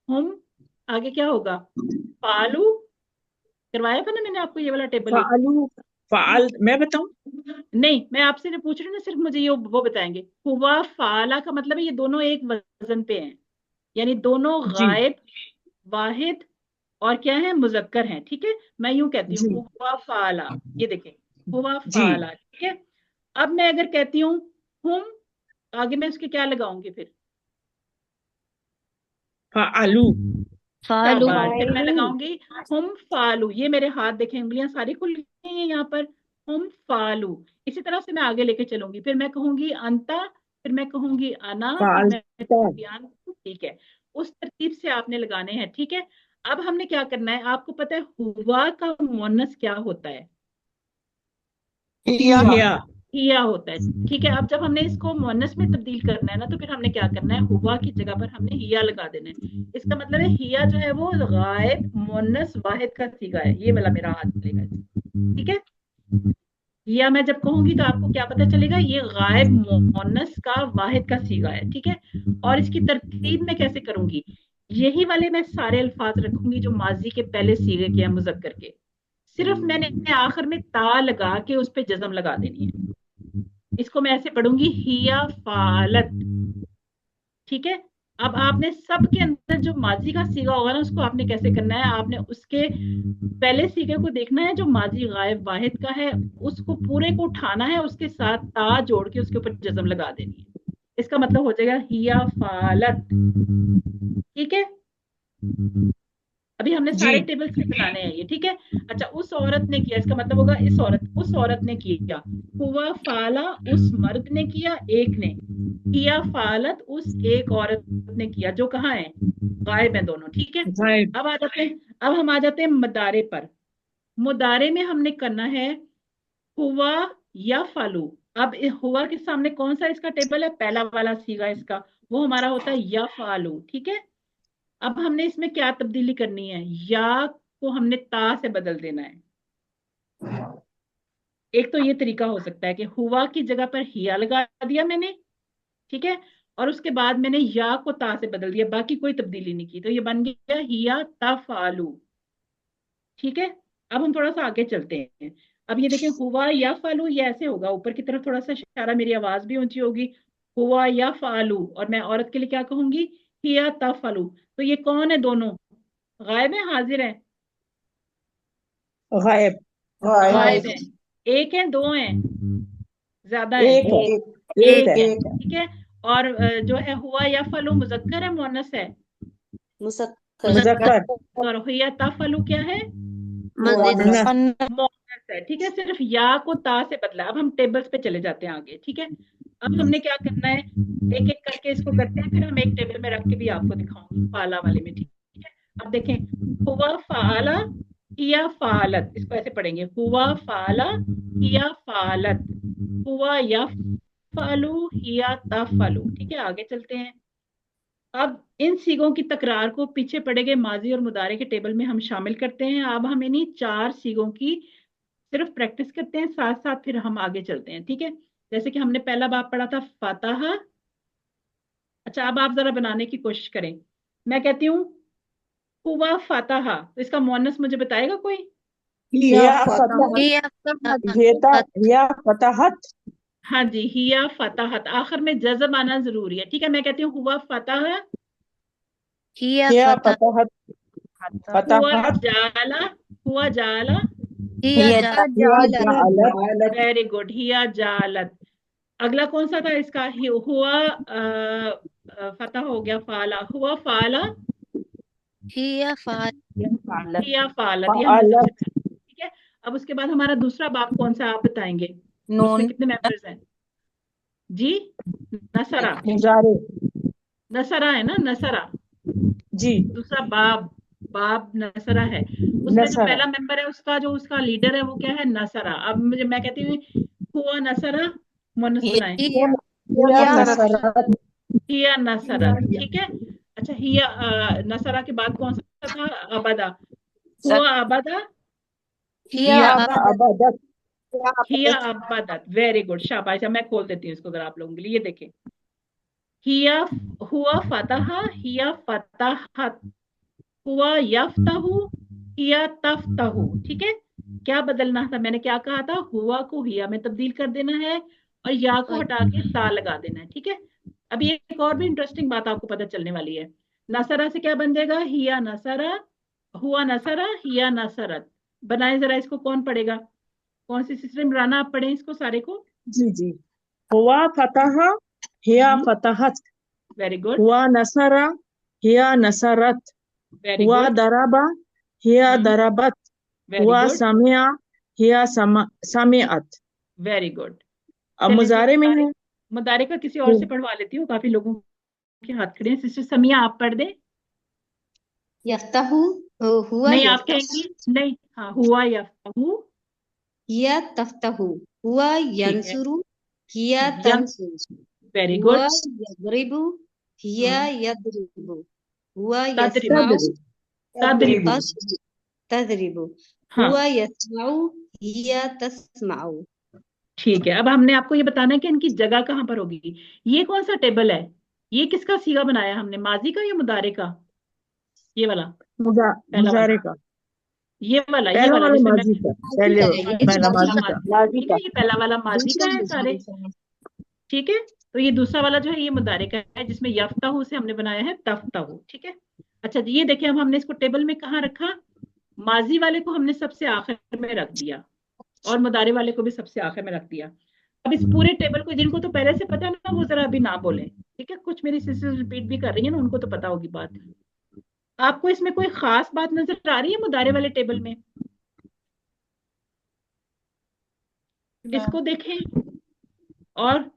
हम, आगे क्या होगा, फालू, करवाया था ना मैंने आपको ये वाला टेबल एक। फालू, फाल मैं बताऊं? नहीं, मैं आपसे नहीं पूछ रही ना, सिर्फ मुझे ये वो बताएंगे। हुआ फाला का मतलब है ये दोनों एक वजन पे हैं, यानी दोनों जी गायब, वाहिद और क्या है, मुजक्कर हैं, ठीक है। मैं यूं कहती हूँ जी हुआ फाला, ये देखें, हुआ जी फाला, ठीक है। अब मैं अगर कहती हूँ हुम, आगे मैं उसके क्या लगाऊंगी फिर, फालू, फालू, शाबाश, फिर मैं लगाऊंगी हुम फालू। ये मेरे हाथ देखें, उंगलियां सारी खुल गई हैं यहाँ पर, हुम फालू। इसी तरह से मैं आगे लेके चलूंगी, फिर मैं कहूंगी अंता, फिर मैं कहूंगी अना, फिर मैं फालता, कहूंगी अंतु, ठीक है। उस तरतीब से आपने लगाने हैं, ठीक है। अब हमने क्या करना है, आपको पता है हुआ का मुअन्नस क्या होता है, हिया हिया, हिया होता है, ठीक है। अब जब हमने इसको मुअन्नस में तब्दील करना है ना, तो फिर हमने क्या करना है, हुआ की जगह पर हमने हिया लगा देना है। इसका मतलब है हिया जो है वो गायब मुअन्नस वाहिद का सीगा है, ये वाला मेरा हाथ चलेगा, ठीक है। हिया मैं जब कहूंगी तो आपको क्या पता चलेगा, ये गायब मुअन्नस का वाहिद का सीगा है, ठीक है। और इसकी तरतीब में कैसे करूंगी, यही वाले मैं सारे अल्फाज रखूंगी जो माजी के पहले सीगे के हैं मुजक्कर के, सिर्फ मैंने आखिर में ता लगा के उस पर जज्म लगा देनी है। इसको मैं ऐसे पढ़ूंगी, हिया फालत, ठीक है। अब आपने सबके अंदर जो माजी का सीगा होगा ना, उसको आपने कैसे करना है, आपने उसके पहले सीगे को देखना है जो माजी गायब वाहिद का है, उसको पूरे को उठाना है, उसके साथ ता जोड़ के उसके ऊपर जज्म लगा देनी है। इसका मतलब हो जाएगा हिया फालत, ठीक है। अभी हमने जी सारे टेबल से बनाने हैं ये, ठीक है। अच्छा, उस औरत ने किया, इसका मतलब होगा उस औरत ने किया। हुआ फाला, उस मर्द ने किया, एक ने किया, फालत उस एक औरत ने किया, जो कहाँ है, गायब है दोनों, ठीक है। गायब, अब हम आ जाते हैं मुदारे पर। मुदारे में हमने करना है हुआ या फालू। अब हुआ के सामने कौन सा इसका टेबल है, पहला वाला सीगा इसका, वो हमारा होता है या फालू, ठीक है। अब हमने इसमें क्या तब्दीली करनी है, या को हमने ता से बदल देना है। एक तो ये तरीका हो सकता है कि हुआ की जगह पर हिया लगा दिया मैंने, ठीक है, और उसके बाद मैंने या को ता से बदल दिया, बाकी कोई तब्दीली नहीं की, तो ये बन गया हिया तफालू, ठीक है। अब हम थोड़ा सा आगे चलते हैं। अब ये देखें, हुआ या फालू, ये ऐसे होगा, ऊपर की तरफ थोड़ा सा इशारा, मेरी आवाज भी ऊंची होगी, हुआ या फालू, और मैं औरत के लिए क्या कहूंगी, हिया तफालू। तो ये कौन है दोनों, गायब है हाजिर है, गायब, गायब गायब, है, एक है दो हैं, ज्यादा है, एक एक है, एक ठीक है। और जो है हुआ या फलू मुजक्कर है मुअन्नस है, मुसक्कर, मुजक्कर, और हुआ तफलू क्या है, मुअन्नस, मुअन्नस है, ठीक है। सिर्फ या को ता से बदला। अब हम टेबल्स पे चले जाते हैं आगे, ठीक है। अब हमने क्या करना है, एक एक करके इसको करते हैं, फिर हम एक टेबल में रख के भी आपको दिखाऊंगी फाला वाले में, ठीक है। अब देखें, हुआ फाला हिया फालत, इसको ऐसे पढ़ेंगे, हुआ फाला हिया फालत, हुआ यफअलु हिया तफअलु। ठीक है, आगे चलते हैं। अब इन सीगों की तकरार को पीछे पड़े गए माजी और मुदारे के टेबल में हम शामिल करते हैं। अब हम इन्हीं 4 सीगों की सिर्फ प्रैक्टिस करते हैं, साथ साथ फिर हम आगे चलते हैं। ठीक है, जैसे कि हमने पहला बाब पढ़ा था फतह। अच्छा, अब आप जरा बनाने की कोशिश करें। मैं कहती हूँ हुआ फतह, तो इसका मुअन्नस मुझे बताएगा कोई? हिया फतहत, हिया फतहत, हिया फतहत। हाँ जी, हिया फतहत, आखिर में जज़म आना जरूरी है। ठीक है, मैं कहती हूँ हुआ फतह, हिया हिया फतहत, फतहत, हुआ फतहत, जाला, हुआ जाला, हिया हिया जालत, जालत, वेरी गुड, हिया जालत। अगला कौन सा था इसका? हुआ फतह हो गया, फाला, हुआ फाला हिया फाल, हिया फालत, ये हमने सबसे फअलत, पहले। ठीक है, अब उसके बाद हमारा दूसरा बाब कौन सा आप बताएंगे? उसमें कितने मेंबर्स हैं जी? नसरा, मुजारे, नसरा है ना, नसरा। जी, दूसरा बाब, बाब नसरा है। उसमें जो नसरा, पहला मेंबर है उसका जो उसका लीडर है वो क्या है? नसरा। अब मैं कहती हूँ हुआ नसरा, मुअन्नस बनाएं, हिया हिया नसरत, हिया नसरत। ठीक है, अच्छा, हिया नसरा के बाद कौन सा था? अबदा, हुआ अबदा हिया हिया अब, अबदत, हिया अबदत, वेरी गुड, शाबाश। अब मैं खोल देती हूँ इसको जरा आप लोगों के लिए, ये देखें, हिया, हुआ फतह हिया फतहत, हुआ यफ्तहु हिया तफ्तहु। ठीक है, क्या बदलना था? मैंने क्या कहा था? हुआ को हिया में तब्दील कर देना है और या को हटा के ता लगा देना है। ठीक है, अभी एक और भी इंटरेस्टिंग बात आपको पता चलने वाली है। नसरा से क्या बन जाएगा? हिया नसरा, हुआ नसरा हिया नसरत। बनाए जरा इसको, कौन पढ़ेगा? कौन सी सिस्टर इमराना, आप पढ़ें इसको सारे को। जी जी, हुआ फतह, हिया फतहत, वेरी गुड, हुआ नसरा, हिया नसरत, वेरी हुआ गुड, दरबा, हिया दरबत, वेरी हुआ गुड, समिया, हिया समिअत। Very good. अब चलिए जी, मुजारे में है, मुदारे का किसी और से पढ़वा लेती हूँ, काफी लोगों के हाथ खड़े हैं। सिस्टर समिया, आप पढ़ दें। यफ्ताहु, हुआ नहीं, आप यफ्ताहु, कहेंगी नहीं, हाँ, हुआ यफ्तहु। हिया तफ्ताहु, हुआ ठीक है, यंसुरु, हिया यम, तंसुरु, वेरी हुआ गुड, यदरिबु, हिया यदरिबु, हुआ तदरिबु, यस्माउ, तदरिबु, तदरिबु, हाँ, हुआ यस्माउ, हिया तस्माउ। ठीक है। अब हमने आपको ये बताना है कि इनकी जगह कहाँ पर होगी। ये कौन सा टेबल है? ये किसका सीगा बनाया हमने, माजी का या मुदारे का? ये वाला, पहला वाला, मुजारे का, ये वाला, ये पहला वाला वाला जिसमें मैं, माजी का, माजी पहले का है, ये पहला माजी माजी का, का, माजी ठीक है, का। ये पहला वाला माजी का दूसरा है सारे। दूसरा। ठीक है, तो ये दूसरा वाला जो है ये मुदारे का है, जिसमें यफ्ताहु से हमने बनाया है तफ्ताहु। ठीक है, अच्छा जी, ये देखिए, अब हमने इसको टेबल में कहाँ रखा? माजी वाले को हमने सबसे आखिर में रख दिया और मुदारे वाले को भी सबसे आखिर में रख दिया। अब इस पूरे टेबल को, जिनको तो पहले से पता है ना, वो जरा अभी ना बोले। ठीक है, कुछ मेरी सिस्टर्स रिपीट भी कर रही है ना, उनको तो पता होगी बात। आपको इसमें कोई खास बात नजर आ रही है मुदारे वाले टेबल में? इसको देखें और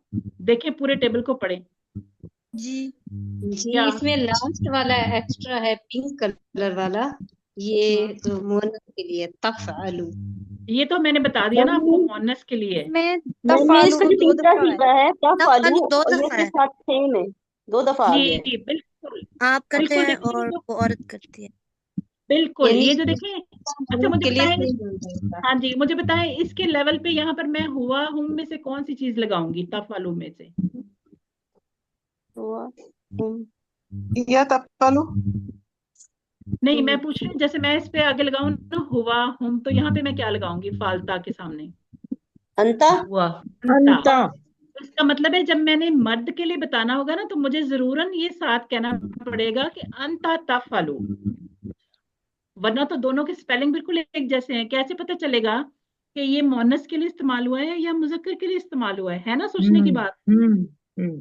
देखें, पूरे टेबल को पढ़ें। जी क्या? इसमें लास्ट वाला एक्स्ट्रा है पिंक कलर वाला, ये मुअन्नस के लिए तफअलु। ये तो मैंने बता दिया ना आपको, मुअन्नस के लिए। में नहीं, इसका जो दो तीसरा दफा है, सीगा है तफअलु, दो और ये दफा इसके है। साथ सेम है, 2 दफा आ गया है। जी बिल्कुल, आप करते बिल्कुल हैं देखिए, और वो औरत करती है। बिल्कुल, यानी ये जो देखें। अच्छा, मुझे के लिए बताएं, सेम हो जाएगा। हाँ जी, मुझे बताएं इसके लेवल पे यहाँ पर मैं हुआ हूं में से कौन सी चीज लगाऊंगी तफअलु में से? हुआ या तफअलु, नहीं, मैं पूछ रही हूँ, जैसे मैं इस पे आगे लगाऊं ना हुआ हूं, तो यहाँ पे मैं क्या लगाऊंगी फालता के सामने? अंता। हुआ, अंता। अंता, तो इसका मतलब है जब मैंने मर्द के लिए बताना होगा ना, तो मुझे जरूरन ये साथ कहना पड़ेगा कि अंता तफअलु, वरना तो दोनों के स्पेलिंग बिल्कुल एक जैसे हैं। कैसे पता चलेगा कि ये मोनस के लिए इस्तेमाल हुआ है या मुजक्कर के लिए इस्तेमाल हुआ है ना सोचने की हम्म, बात। हम्म, हम्म,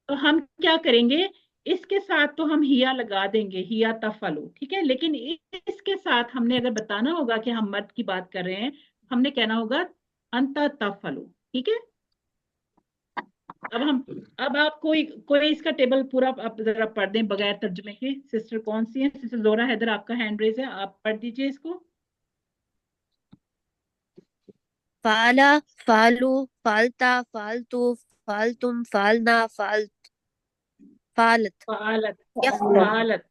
तो हम क्या करेंगे, इसके साथ तो हम हिया लगा देंगे, हिया तफअलु। ठीक है, लेकिन इसके साथ हमने अगर बताना होगा कि हम मर्द की बात कर रहे हैं, हमने कहना होगा अंता तफअलु। ठीक है, अब आप कोई कोई इसका टेबल पूरा आप जरा पढ़ दें बगैर तर्जुमे के। सिस्टर कौन सी है? सिस्टर जोरा हैदर, आपका हैंड रेज है, आप पढ़ दीजिए इसको। فعل فعلوا فعلت فعلتوا فعلتم فعلنا فعلت فعلت يفعل فعلت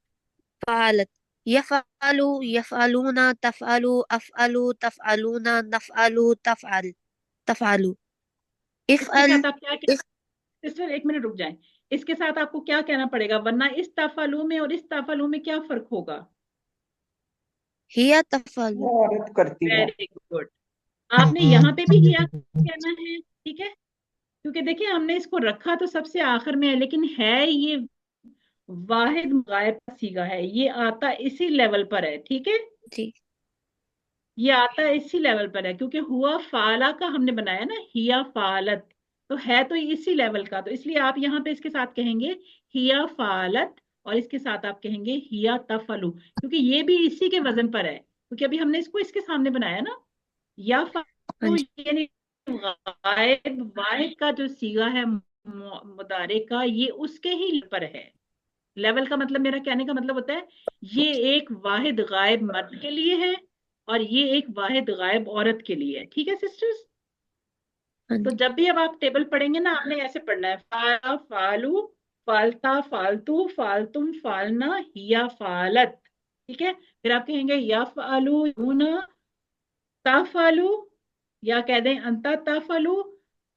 فعلت يفعل يفعلون تفعل أفعل تفعلون نفعل تفعل इसके افعل साथ आप क्या सिस्टर 1 मिनट रुक जाएं। इसके साथ आपको क्या कहना पड़ेगा, वरना इस तफअलु में और इस तफअलु में क्या फर्क होगा? هي تفعل وہ عورت करती है. Very good. आपने यहाँ पे भी हिया कहना है, ठीक है, क्योंकि देखिए हमने इसको रखा तो सबसे आखिर में है, लेकिन है ये वाहिद गायब का सीगा है, ये आता इसी लेवल पर है, ठीक है, ठीक ये आता इसी लेवल पर है, क्योंकि हुआ फाला का हमने बनाया ना, हिया फालत, तो है तो इसी लेवल का, तो इसलिए आप यहाँ पे इसके साथ कहेंगे हिया फालत, और इसके साथ आप कहेंगे हिया तफलु, क्योंकि ये भी इसी के वजन पर है, क्योंकि अभी हमने इसको इसके सामने बनाया ना, या हाँ फलु जी यानी गायब वाहिद का जो सीगा है मुदारे का, ये उसके ही पर है। लेवल का मतलब, मेरा कहने का मतलब होता है ये एक वाहिद गायब मर्द के लिए है और ये एक वाहिद गायब औरत के लिए है, ठीक है सिस्टर्स। हाँ तो जी जब भी अब आप टेबल पढ़ेंगे ना, आपने ऐसे पढ़ना है, फा फालू फालता फालतू फालतुम फालना हिया फालत, ठीक है। फिर आप कहेंगे या फालू यूना ताफालू, या कह दें अंता ताफालू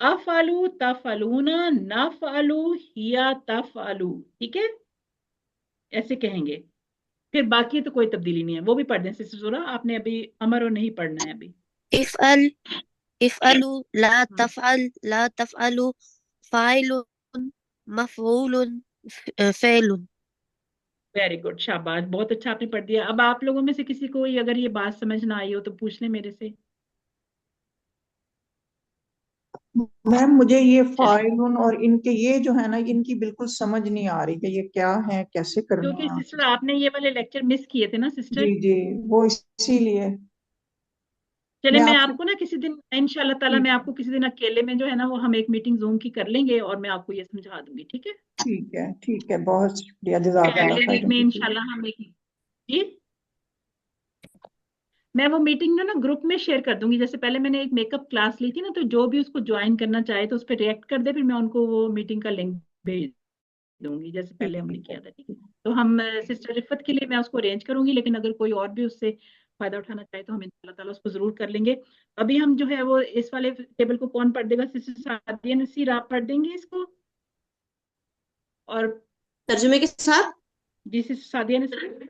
अफालू ताफालूना ना फालू हिया ताफालू, ठीक है, ऐसे कहेंगे। फिर बाकी तो कोई तब्दीली नहीं है, वो भी पढ़ दें सिस्टर जोरा, आपने अभी अमर और नहीं पढ़ना है अभी। افعل افعلوا لا تفعل لا تفعلوا فاعل مفعول فعل वेरी गुड, शाबाश, बहुत अच्छा आपने पढ़ दिया। अब आप लोगों में से किसी को अगर ये बात समझ ना आई हो तो पूछ ले मेरे से। मैम मुझे ये चलिए, फाइलुन और इनके ये जो है ना, इनकी बिल्कुल समझ नहीं आ रही कि ये क्या है, कैसे करने क्योंकि हैं. सिस्टर आपने ये वाले लेक्चर मिस किए थे ना जी सिस्टर। जी, वो इसीलिए चले मैं मैं आपसे. आपको ना किसी दिन इंशाल्लाह ताला, मैं आपको किसी दिन अकेले में जो है ना, वो हम एक मीटिंग जूम की कर लेंगे और मैं आपको ये समझा दूंगी, ठीक है। ठीक है, बहुत शुक्रिया, फिर जज़ाकल्लाह अगले वीक खैरन में कीजिए. इंशाल्लाह हम एक, जी, मैं वो मीटिंग ना ग्रुप में शेयर कर दूंगी। जैसे पहले मैंने एक मेकअप क्लास ली थी ना, तो जो भी उसको ज्वाइन करना चाहे तो उस पर रिएक्ट कर दे, फिर मैं उनको वो मीटिंग का लिंक भेज दूंगी, जैसे पहले हमने किया था, ठीक है। तो हम सिस्टर रिफत के लिए मैं उसको अरेंज करूंगी, लेकिन अगर कोई और भी उससे फायदा उठाना चाहे तो हम इंशाल्लाह ताला उसको जरूर कर लेंगे। अभी हम जो है वो इस वाले टेबल को कौन पढ़ देगा, सिस्टर सादिया नसीर आप पढ़ देंगे इसको, और तर्जुमे के साथ। जी सिस्टर सादिया नसीर,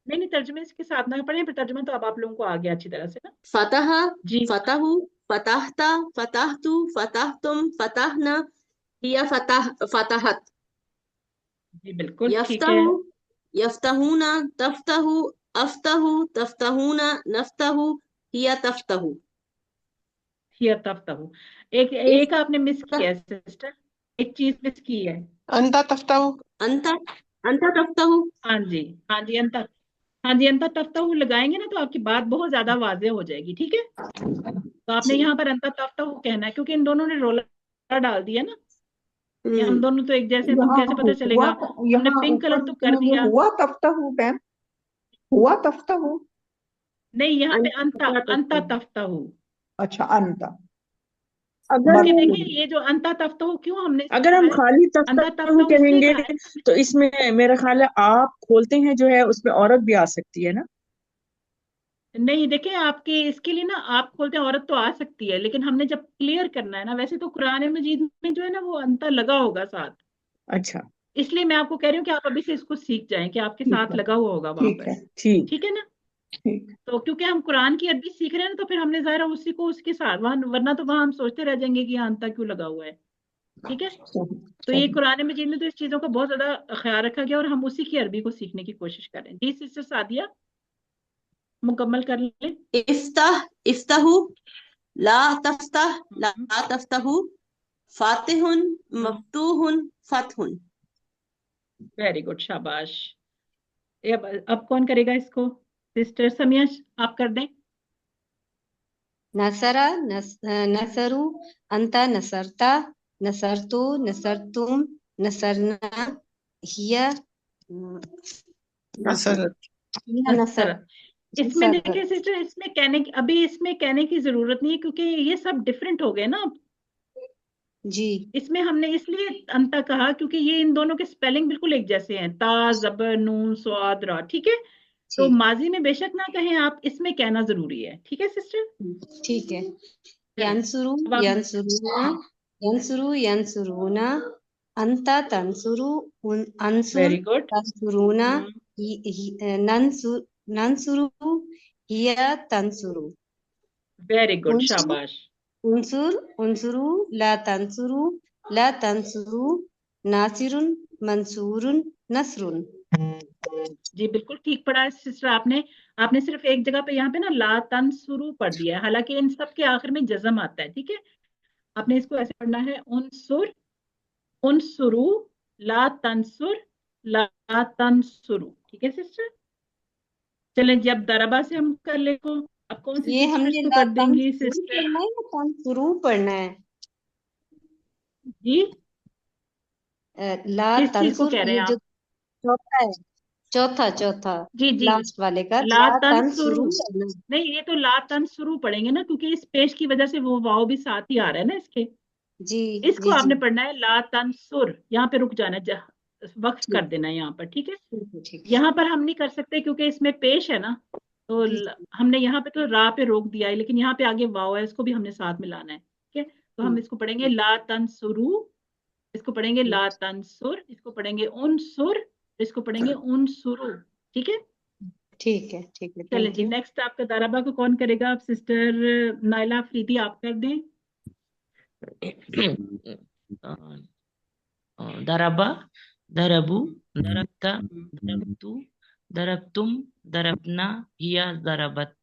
नहीं तर्जुमे इसके साथ ना पढ़े, पर तर्जुमा तो अब आप लोगों को आ गया अच्छी तरह से ना। फतहा, जी फतहु, फतहता, फतहतु, फतहतुम, फतहना, हिया फतहत, जी बिल्कुल ठीक है। यफ्तहु, यफ्तहूना, तफ्तहु, अफ्तहु, तफ्तहूना, नफ्तहु, हिया तफ्तहु। हियर तफ्तहू, एक इफ एक आपने मिस किया है सिस्टर, एक चीज मिस की है। अंता तफ्ताहु। अंत, अंत तफ्तहु। हाँ जी, हाँ जी अंता, हाँ जी अंता तफ्तहू लगाएंगे ना तो आपकी बात बहुत ज्यादा वाज़ेह हो जाएगी, ठीक है। तो आपने जी। यहाँ पर अंता तफ्तहू कहना है, क्योंकि इन दोनों ने रोलर डाल दिया ना, ये हम हम्म। दोनों तो एक जैसे, तो यहाँ कैसे पता हुआ, चलेगा। हमने यहाँ पिंक कलर ऊपर तो कर में ये दिया, हुआ तफ्ताहु मैम, हुआ तफ्ताहु. नहीं यहाँ पे अंता, अंत अंता तफ्तहु। तफ्तहू, अच्छा, अंता. अगर क्योंकि मरफूल. देखिए ये जो अंता तफ्तहू क्यों हमने इसको अगर कहा हम है, खाली अंता तफ्ताहु तफ्तहू इसलिए कहेंगे कहा है, तो इसमें मेरा ख्याल है आप खोलते हैं जो है उसमें औरत भी आ सकती है ना। नहीं देखिए आपके इसके लिए ना, आप खोलते हैं औरत तो आ सकती है, लेकिन हमने जब क्लियर करना है ना, वैसे तो कुरान मजीद में जो है ना वो अंतर लगा होगा साथ, अच्छा इसलिए मैं आपको कह रही हूँ कि आप अभी से इसको सीख जाएं कि आपके ठीक साथ है, लगा हुआ होगा वहां ठीक पर, है, ठीक। ठीक है ना। ठीक. तो क्योंकि हम कुरान की अरबी सीख रहे हैं ना, तो फिर हमने ज़ाहिर है उसी को उसके साथ वहां, वरना तो वहां हम सोचते रह जाएंगे कि यहाँ अंतर क्यों लगा हुआ है, ठीक है। सही तो ये सही. कुरान मजीद में तो इस चीजों का बहुत ज्यादा ख्याल रखा गया और हम उसी की अरबी को सीखने की कोशिश कर रहे हैं। जी सिस्टर सादिया मुकम्मल कर लें। इफ्ताह, इफ्ताहु, ला तफ्ताह, ला तफ्ताहु, फातिहुन, मफ्तूहुन, फतहुन। वेरी गुड, शाबाश। अब कौन करेगा इसको, सिस्टर समिया आप कर दें। नसरा, नसरु, अंता नसरता, नसरतु, नसरतुम, नसरना, हिया नसरत। हिया नसर। इसमें देखिए सिस्टर, इसमें कहने की जरूरत नहीं है क्योंकि ये सब डिफरेंट हो गए ना। जी इसमें हमने इसलिए अंतर कहा क्योंकि ये इन दोनों के स्पेलिंग बिल्कुल एक जैसे हैं, ता जबर नून स्वाद रा, ठीक है। तो ठीक माजी में बेशक ना कहें आप, इसमें कहना जरूरी है, ठीक है सिस्टर। ठीक है। चलिए यंसुरु अब आप यंसुरूना यंसुरु यंसुरूना अंता तंसुरु अंसुर वेरी गुड। तंसुरूना नंसुरु हिया तंसुरु वेरी गुड, उंसुर शाबाश। उंसुर उंसुरु ला तंसुरु नासिरुन मंसूरुन नसरुन। जी बिल्कुल ठीक पढ़ा है सिस्टर आपने। आपने सिर्फ एक जगह पे यहाँ पे ना ला तन शुरू पढ़ दिया है, हालांकि इन सब के आखिर में जज्म आता है, ठीक है। आपने इसको ऐसे पढ़ना है, उनसुर उनसुरु ला तंसुर ला तंसुरु, ठीक है सिस्टर। चलें जी, अब दरबा से हम कर ले को, अब कौन सी ये सिस्टर हमने इसको ला कर देंगी तंसुर सिस्टर? पढ़ना है या तंसुरु पढ़ना है? जी ला किस चीज को तंसुर कह रहे ये हैं जो आप? चौथा है, चौथा जी जी, लास्ट वाले का ला ला तन शुरू, तंसुरु पढ़ना है। नहीं ये तो ला तन शुरू पढ़ेंगे ना, क्योंकि इस पेश की वजह से वो वाव भी साथ ही आ रहा है ना इसके। जी इसको जी आपने जी पढ़ना है ला तन सुर, यहाँ पे रुक जाना है, वक्फ कर ठीक देना है यहाँ पर, ठीक है। ठीक है। यहाँ पर हम नहीं कर सकते क्योंकि इसमें पेश है ना, तो हमने यहाँ पे तो रा पे रोक दिया है, लेकिन यहाँ पे आगे वाव है, इसको भी हमने साथ मिलाना है, ठीक है। तो हम इसको पढ़ेंगे ला तन सुरु, इसको पढ़ेंगे ला तन सुर, इसको पढ़ेंगे उन सुर, इसको पढ़ेंगे उन सुरु, ठीक है। ठीक है चलें थैंक जी, यू। नेक्स्ट आपका दाराबा को कौन करेगा? आप सिस्टर नाइला अफरीदी आप कर दें। दरबा दरबू दरबता दरबतु दरबतुम दरबना हिया दरबत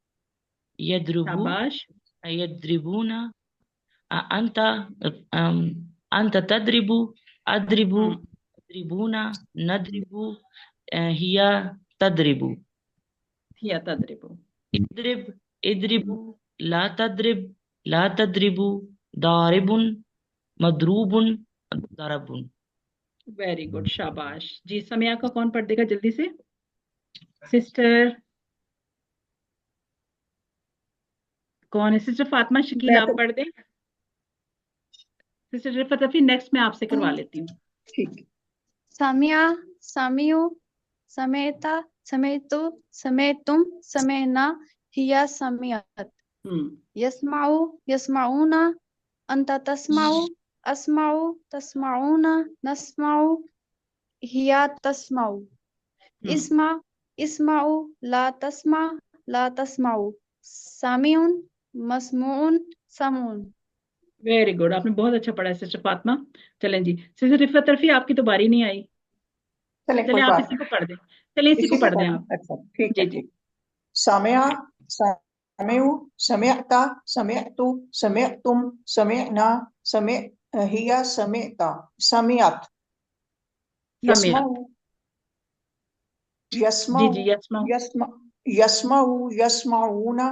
यद्रुबु शाबाश। यद्रिबूना अंत अंत तद्रिबु अद्रिबु अद्रिबूना नद्रिबु हिया तद्रिबु हिया तदरिबु। इद्रिब इद्रिबु ला तद्रिबु दारिबुन मदरूबुन दरबुन। वेरी गुड, शाबाश जी। समया का कौन पढ़ देगा जल्दी से? सिस्टर कौन है? सिस्टर फातिमा शकील आप पढ़ दें। सिस्टर रिफत अफी नेक्स्ट मैं आपसे करवा लेती हूँ। ठीक। समिया समियु समेता समेतु समेतुम समेना हिया समियत यस्माउ यस्माउना अंत तस्माउ अस्माउ तस्माउना नस्माउ हिया तस्माउ इस्मा इस्माउ ला तस्माउ सामिउन मस्मून समून। वेरी गुड, आपने बहुत अच्छा पढ़ा है सिस्टर फातिमा। चलें जी, सिस्टर रिफत अफी आपकी तो बारी नहीं आई। चले चलें कोई आप बात इसी नहीं। को पढ़ दें। चलें इसी इसी को को पढ़ दें पढ़ना। आप। अच्छा ठीक जी है जी। ठीक। सामया समेउ समेता समेतु समेतुम समेना समे हिया समेता समियत समिया। यस्माउ जी यस्माउ जी, यस्मा। यस्माउ यस्माउना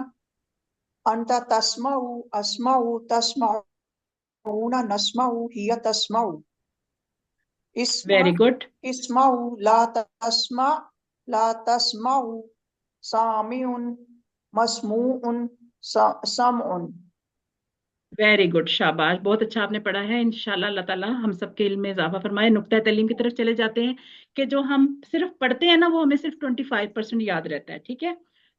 अंत तस्माउ अस्माउ तस्माउना नस्माउ हिया तस्माउ इस्मा वेरी गुड। इस्माउ ला तस्माउ सामिउन मस्मूउन समउन। वेरी गुड, शाबाश, बहुत अच्छा आपने पढ़ा है। इंशाल्लाह अल्लाह ताला हम सबके इल्म में इजाफा फरमाए। नुक्ता तालीम की तरफ चले जाते हैं कि जो हम सिर्फ पढ़ते हैं ना वो हमें सिर्फ 25% याद रहता है, ठीक है।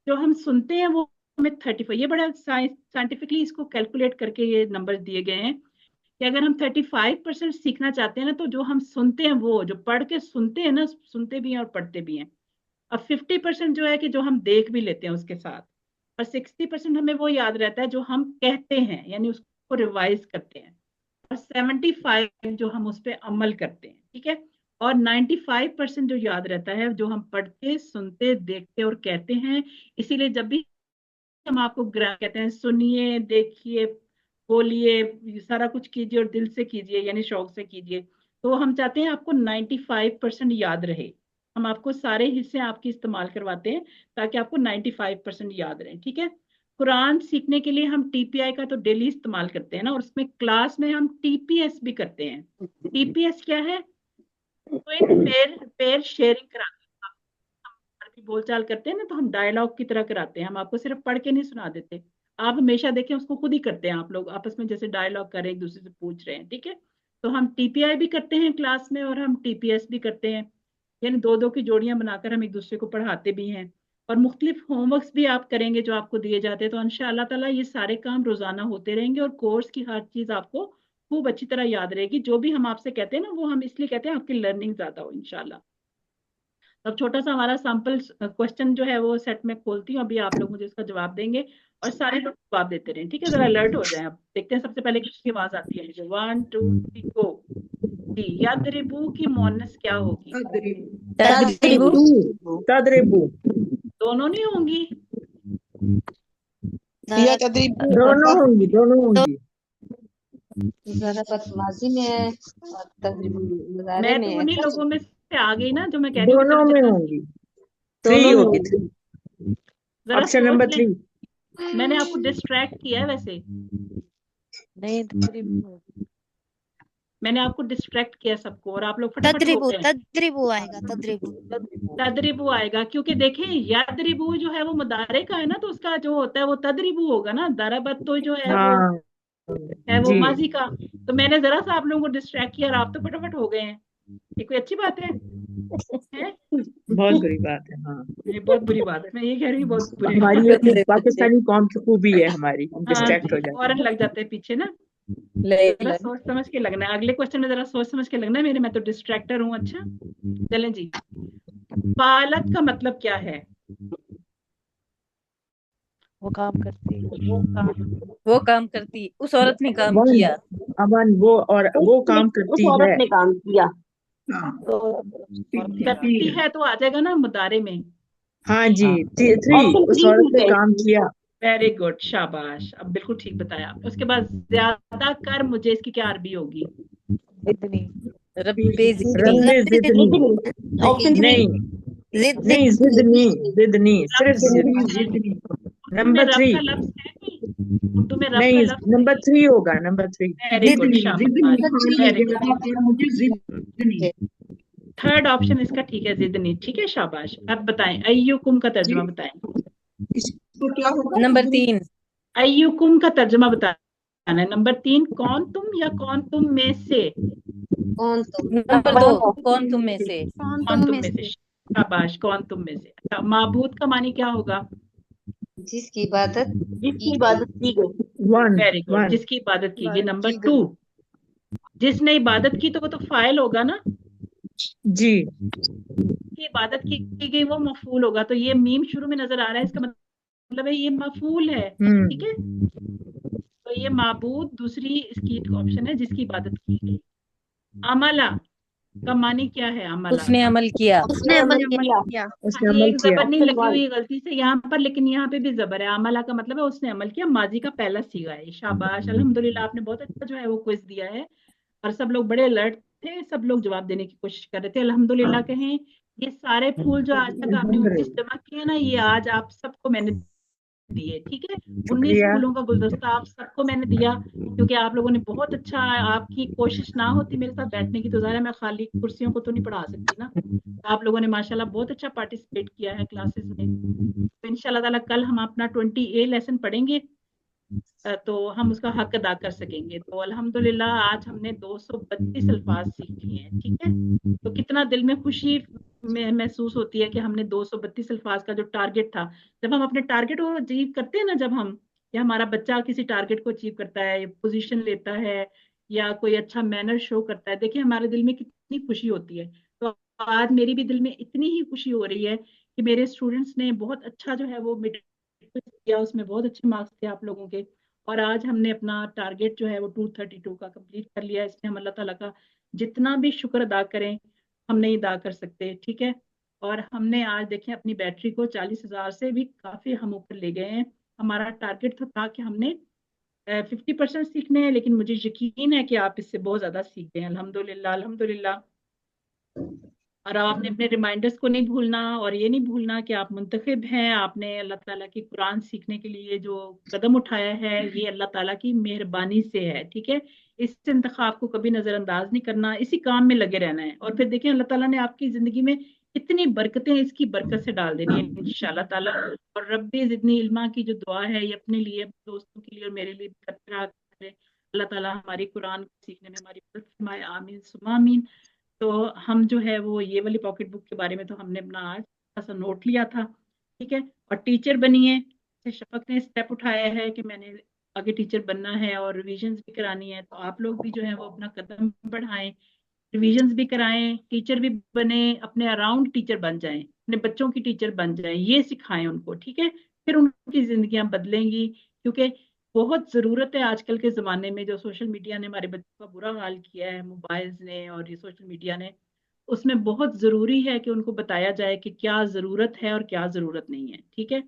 जो हम सुनते हैं वो हमें 35, ये बड़ा साइंटिफिकली इसको कैलकुलेट करके ये नंबर दिए गए हैं कि अगर हम 35% सीखना चाहते हैं ना, तो जो हम सुनते हैं, वो जो पढ़ के सुनते हैं ना, सुनते भी हैं और पढ़ते भी हैं। अब 50% जो है कि जो हम देख भी लेते हैं उसके साथ, और 60% हमें वो याद रहता है जो हम कहते हैं, यानी उसको रिवाइज करते हैं, और 75 जो हम उस पर अमल करते हैं, ठीक है। और 95% जो याद रहता है जो हम पढ़ते सुनते देखते और कहते हैं। इसीलिए जब भी हम आपको कहते हैं सुनिए देखिए बोलिए सारा कुछ कीजिए और दिल से कीजिए, यानी शौक से कीजिए, तो हम चाहते हैं आपको 95% याद रहे। हम आपको सारे हिस्से आपकी इस्तेमाल करवाते हैं ताकि आपको 95% याद रहे, ठीक है। कुरान सीखने के लिए हम टीपीआई का तो डेली इस्तेमाल करते हैं ना, और उसमें क्लास में हम टीपीएस भी करते हैं। टीपीएस क्या है? पेयर शेयरिंग कराते हैं, हम अरबी بول چال کرتے ہیں نا تو ہم ڈائلاگ کی طرح کراتے ہیں, ہم آپ کو صرف پڑھ کے نہیں سنا دیتے. آپ ہمیشہ دیکھیں اس کو خود ہی کرتے ہیں, آپ لوگ آپس میں جیسے ڈائلاگ کر رہے ہیں, ایک دوسرے سے پوچھ رہے ہیں, ٹھیک ہے. تو ہم ٹی پی آئی بھی کرتے ہیں کلاس میں اور ہم ٹی پی ایس بھی کرتے ہیں, یعنی دو دو کی جوڑیاں بنا کر ہم ایک دوسرے کو پڑھاتے بھی ہیں. اور مختلف ہوم ورکس بھی آپ کریں گے جو آپ کو دیے جاتے ہیں. تو ان شاء اللہ تعالیٰ یہ سارے کام روزانہ ہوتے رہیں گے اور کورس کی ہر چیز آپ کو خوب اچھی طرح یاد رہے گی. جو بھی ہم آپ سے کہتے ہیں نا وہ ہم اس لیے کہتے ہیں آپ کی لرننگ زیادہ ہو انشاءاللہ. اب چھوٹا سا ہمارا سیمپل کوشچن جو ہے وہ سیٹ میں کھولتی ہوں, ابھی آپ لوگ مجھے اس کا جواب دیں گے اور سارے لوگ جواب دیتے رہیں, ٹھیک ہے. ذرا الرٹ ہو جائیں. اب دیکھتے ہیں سب سے پہلے کس کی آواز آتی ہے مجھے. 1 2 3 گو. جی, یضربو کی مؤنث کیا ہوگی؟ تدریبو. تدریبو. دونوں نہیں ہوں گی, یا تدریب دونوں ہوں گی, دونوں ہوں گی. ضربت ماضی میں ہے اور تدریب مضارع میں میں تو ہے. انہیں لوگوں میں سے آ گئی نا جو میں کہہ رہی ہوں کہ دونوں چلو میں جتنا ہوں گی. 3 ہوگی, 3. ذرا آپشن سوچ نمبر لیں. 3. میں نے آپ کو ڈسٹریکٹ کیا ہے, ویسے میں نے آپ کو ڈسٹریکٹ کیا سب کو اور آپ لوگ فٹافٹ ہو تدریبو. گئے. تدریبو آئے گا, تدریبو. تدریبو آئے گا کیونکہ دیکھیں یدریبو جو ہے وہ مضارع کا ہے نا, تو اس کا جو ہوتا ہے وہ تدریبو ہوگا نا. ضربت تو جو ہے وہ ہاں ہے وہ جی, ماضی کا. تو میں نے ذرا سا آپ لوگوں کو ڈسٹریکٹ کیا اور آپ تو فٹافٹ ہو گئے ہیں. یہ کوئی اچھی بات ہے؟ بہت بری بات ہے. ہاں, یہ بہت بری بات ہے, میں یہ کہہ رہی ہوں بہت بری ہماری بات ہے. پاکستانی قوم کی خوبی ہے, ہماری ہم ہاں ڈسٹریکٹ ہو جاتے فوراً لگ جاتے ہیں پیچھے نا. ذرا سوچ سمجھ کے لگنا ہے, اگلے کوشچن میں ذرا سوچ سمجھ کے لگنا ہے میرے, میں تو ڈسٹریکٹر ہوں. اچھا چلیں جی, فعالت کا مطلب کیا ہے؟ وہ کام کرتی, وہ کام کرتی, اس عورت نے کام ون کیا. امن وہ, اور وہ کام اس کرتی ہے. عورت نے کام کیا. کرتی ہے تو آ جائے گا نا مضارع میں. ہاں جی, 3 آپشن اس 3 عورت ٹھیک نے ہے. کام کیا. ویری گڈ, شاباش, اب بالکل ٹھیک بتایا آپ نے. اس کے بعد زیادہ کر مجھے, اس کی کیا عربی ہوگی؟ اتنی ربی رب زدنی. آپشن 3. نہیں نہیں, زدنی, زدنی, صرف زدنی. اردو میں نمبر رب 3. کا لفظ ہے کوئی؟ اردو میں رب کا نہیں, لفظ نمبر نہیں. 3 ہوگا, نمبر 3. ویری گڈ, شاباش, ویری گڈ. تھرڈ آپشن اس کا ٹھیک ہے, زدنی, ٹھیک ہے, شاباش. اب بتائیں ایوکم کا ترجمہ بتائیں. نمبر 3. ایوکم کا ترجمہ بتانا ہے. نمبر 3 کون تم یا کون تم میں سے. کون تم. نمبر 2 کون تم میں سے. کون تم میں سے, شاباش, کون تم میں سے. معبود کا معنی کیا ہوگا؟ جس کی عبادت جس کی عبادت کی گئی. 1 ویری گڈ, 1. جس کی عبادت کی گئی. نمبر 2 جس نے عبادت کی تو وہ تو فاعل ہوگا نا. جی, کی عبادت کی گئی وہ مفعول ہوگا. تو یہ میم شروع میں نظر آ رہا ہے, اس کا مطلب ہے یہ مفعول ہے, ٹھیک ہے. تو یہ معبود دوسری اس کی آپشن ہے, جس کی عبادت کی گئی. عملہ کا معنی کیا ہے؟ عملہ, اس نے عمل کیا. اس نے عمل کیا. اس نے عمل ایک کیا. زبر نہیں لگی ہوئی غلطی سے یہاں پر, لیکن یہاں پہ بھی زبر ہے. عملہ کا مطلب ہے اس نے عمل کیا, ماضی کا پہلا صیغہ ہے. شاباش, الحمدللہ, آپ نے بہت اچھا جو ہے وہ کوئز دیا ہے اور سب لوگ بڑے الرٹ تھے, سب لوگ جواب دینے کی کوشش کر رہے تھے. الحمدللہ کہیں. یہ سارے پھول جو آج تک آپ نے 19 جمع کیے نا, یہ آج آپ سب کو میں نے دیے, ٹھیک ہے. 19 شکریہ. پھولوں کا گلدستہ آپ سب کو میں نے دیا کیونکہ آپ لوگوں نے بہت اچھا, آپ کی کوشش نہ ہوتی میرے ساتھ بیٹھنے کی تو ظاہر ہے میں خالی کرسیوں کو تو نہیں پڑھا سکتی نا. آپ لوگوں نے ماشاءاللہ بہت اچھا پارٹیسپیٹ کیا ہے کلاسز میں. تو انشاءاللہ تعالیٰ کل ہم اپنا 20A لیسن پڑھیں گے تو ہم اس کا حق ادا کر سکیں گے. تو الحمدللہ آج ہم نے 232 الفاظ سیکھ لیے ہیں, ٹھیک ہے. تو کتنا دل میں خوشی محسوس ہوتی ہے کہ ہم نے 232 الفاظ کا جو ٹارگٹ تھا, جب ہم اپنے ٹارگٹ کو اچیو کرتے ہیں نا, جب ہم یا ہمارا بچہ کسی ٹارگٹ کو اچیو کرتا ہے, پوزیشن لیتا ہے یا کوئی اچھا مینر شو کرتا ہے, دیکھیں ہمارے دل میں کتنی خوشی ہوتی ہے. تو آج میری بھی دل میں اتنی ہی خوشی ہو رہی ہے کہ میرے اسٹوڈنٹس نے بہت اچھا جو ہے وہ کیا, اس میں بہت اچھے مارکس تھے آپ لوگوں کے. اور آج ہم نے اپنا ٹارگٹ جو ہے وہ 232 کا کمپلیٹ کر لیا. اس میں ہم اللہ تعالیٰ کا جتنا بھی شکر ادا کریں ہم نہیں ادا کر سکتے, ٹھیک ہے. اور ہم نے آج دیکھیں اپنی بیٹری کو 40,000 سے بھی کافی ہم اوپر لے گئے ہیں. ہمارا ٹارگٹ تھا کہ ہم نے 50% سیکھنے ہیں, لیکن مجھے یقین ہے کہ آپ اس سے بہت زیادہ سیکھ گئے ہیں. الحمدللہ, الحمدللہ. اور آپ نے اپنے ریمائنڈرز کو نہیں بھولنا, اور یہ نہیں بھولنا کہ آپ منتخب ہیں. آپ نے اللہ تعالیٰ کی قرآن سیکھنے کے لیے جو قدم اٹھایا ہے یہ اللہ تعالیٰ کی مہربانی سے ہے, ٹھیک ہے. اس انتخاب کو کبھی نظر انداز نہیں کرنا, اسی کام میں لگے رہنا ہے. اور پھر دیکھیں اللہ تعالیٰ نے آپ کی زندگی میں इतनी बरकतें इसकी बरकत से डाल देनी है इंशाल्लाह ताला। और रब्बे ज़िदनी इल्मा की जो दुआ है ये अपने लिए, अपने दोस्तों के लिए और मेरे लिए भी करते रहा करें। अल्लाह ताला हमारी कुरान को सीखने में हमारी मदद फरमाए, आमीन सुम्मा आमीन। तो हम जो है वो ये वाली पॉकेट बुक के बारे में तो हमने अपना आज थोड़ा सा नोट लिया था, ठीक है। और टीचर बनिए, शफक ने स्टेप उठाया है कि मैंने आगे टीचर बनना है और रिविजन्स भी करानी है, तो आप लोग भी जो है वो अपना कदम बढ़ाएं, रिविजन्स भी कराएं, टीचर भी बने, अपने अराउंड टीचर बन जाएं, अपने बच्चों की टीचर बन जाएं, ये सिखाएं उनको, ठीक है। फिर उनकी जिंदगियां बदलेंगी, क्योंकि बहुत ज़रूरत है आजकल के ज़माने में। जो सोशल मीडिया ने हमारे बच्चों का बुरा हाल किया है, मोबाइल्स ने और ये सोशल मीडिया ने, उसमें बहुत ज़रूरी है कि उनको बताया जाए कि क्या ज़रूरत है और क्या ज़रूरत नहीं है, ठीक है।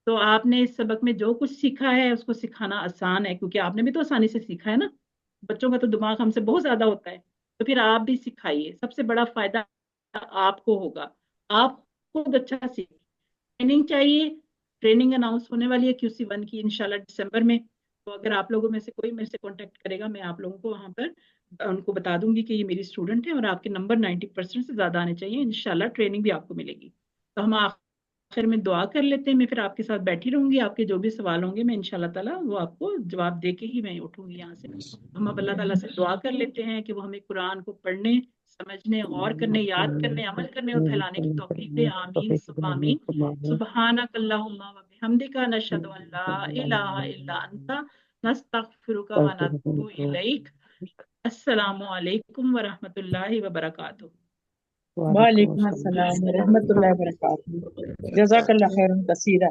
तो आपने इस सबक में जो कुछ सीखा है उसको सिखाना आसान है, क्योंकि आपने भी तो आसानी से सीखा है ना। बच्चों का तो दिमाग हमसे बहुत ज़्यादा होता है, तो फिर आप भी सिखाइए, सबसे बड़ा फायदा आपको होगा। आप खुद अच्छा सीख, ट्रेनिंग चाहिए, ट्रेनिंग अनाउंस होने वाली है QC1 की इंशाल्लाह दिसंबर में। तो अगर आप लोगों में से कोई मेरे से कांटेक्ट करेगा, मैं आप लोगों को वहाँ पर उनको बता दूंगी कि ये मेरी स्टूडेंट है और आपके नंबर 90% से ज़्यादा आने चाहिए, इंशाल्लाह ट्रेनिंग भी आपको मिलेगी। तो हम आखिर में दुआ कर लेते हैं। मैं फिर आपके साथ बैठी रहूंगी, आपके जो भी सवाल होंगे मैं इंशाल्लाह ताला वो आपको जवाब दे के ही मैं उठूंगी यहाँ से। हम अब अल्लाह ताला से दुआ कर लेते हैं कि वो हमें कुरान को पढ़ने, समझने, गौर करने, याद करने, अमल करने और फैलाने की तौफीक दे, आमीन सुम्मा आमीन। सुब्हानक अल्लाहुम्मा व बिहम्दिका नशहदु अन ला इलाहा इल्ला अंता नस्तगफिरुका व नतूबु इलैक। अस्सलामु अलैकुम व रहमतुल्लाहि व बरकातुहू। वालेकुम अस्सलाम व रहमतुल्लाहि व बरकातहू। जज़ाकल्लाह खैरन कसीरा।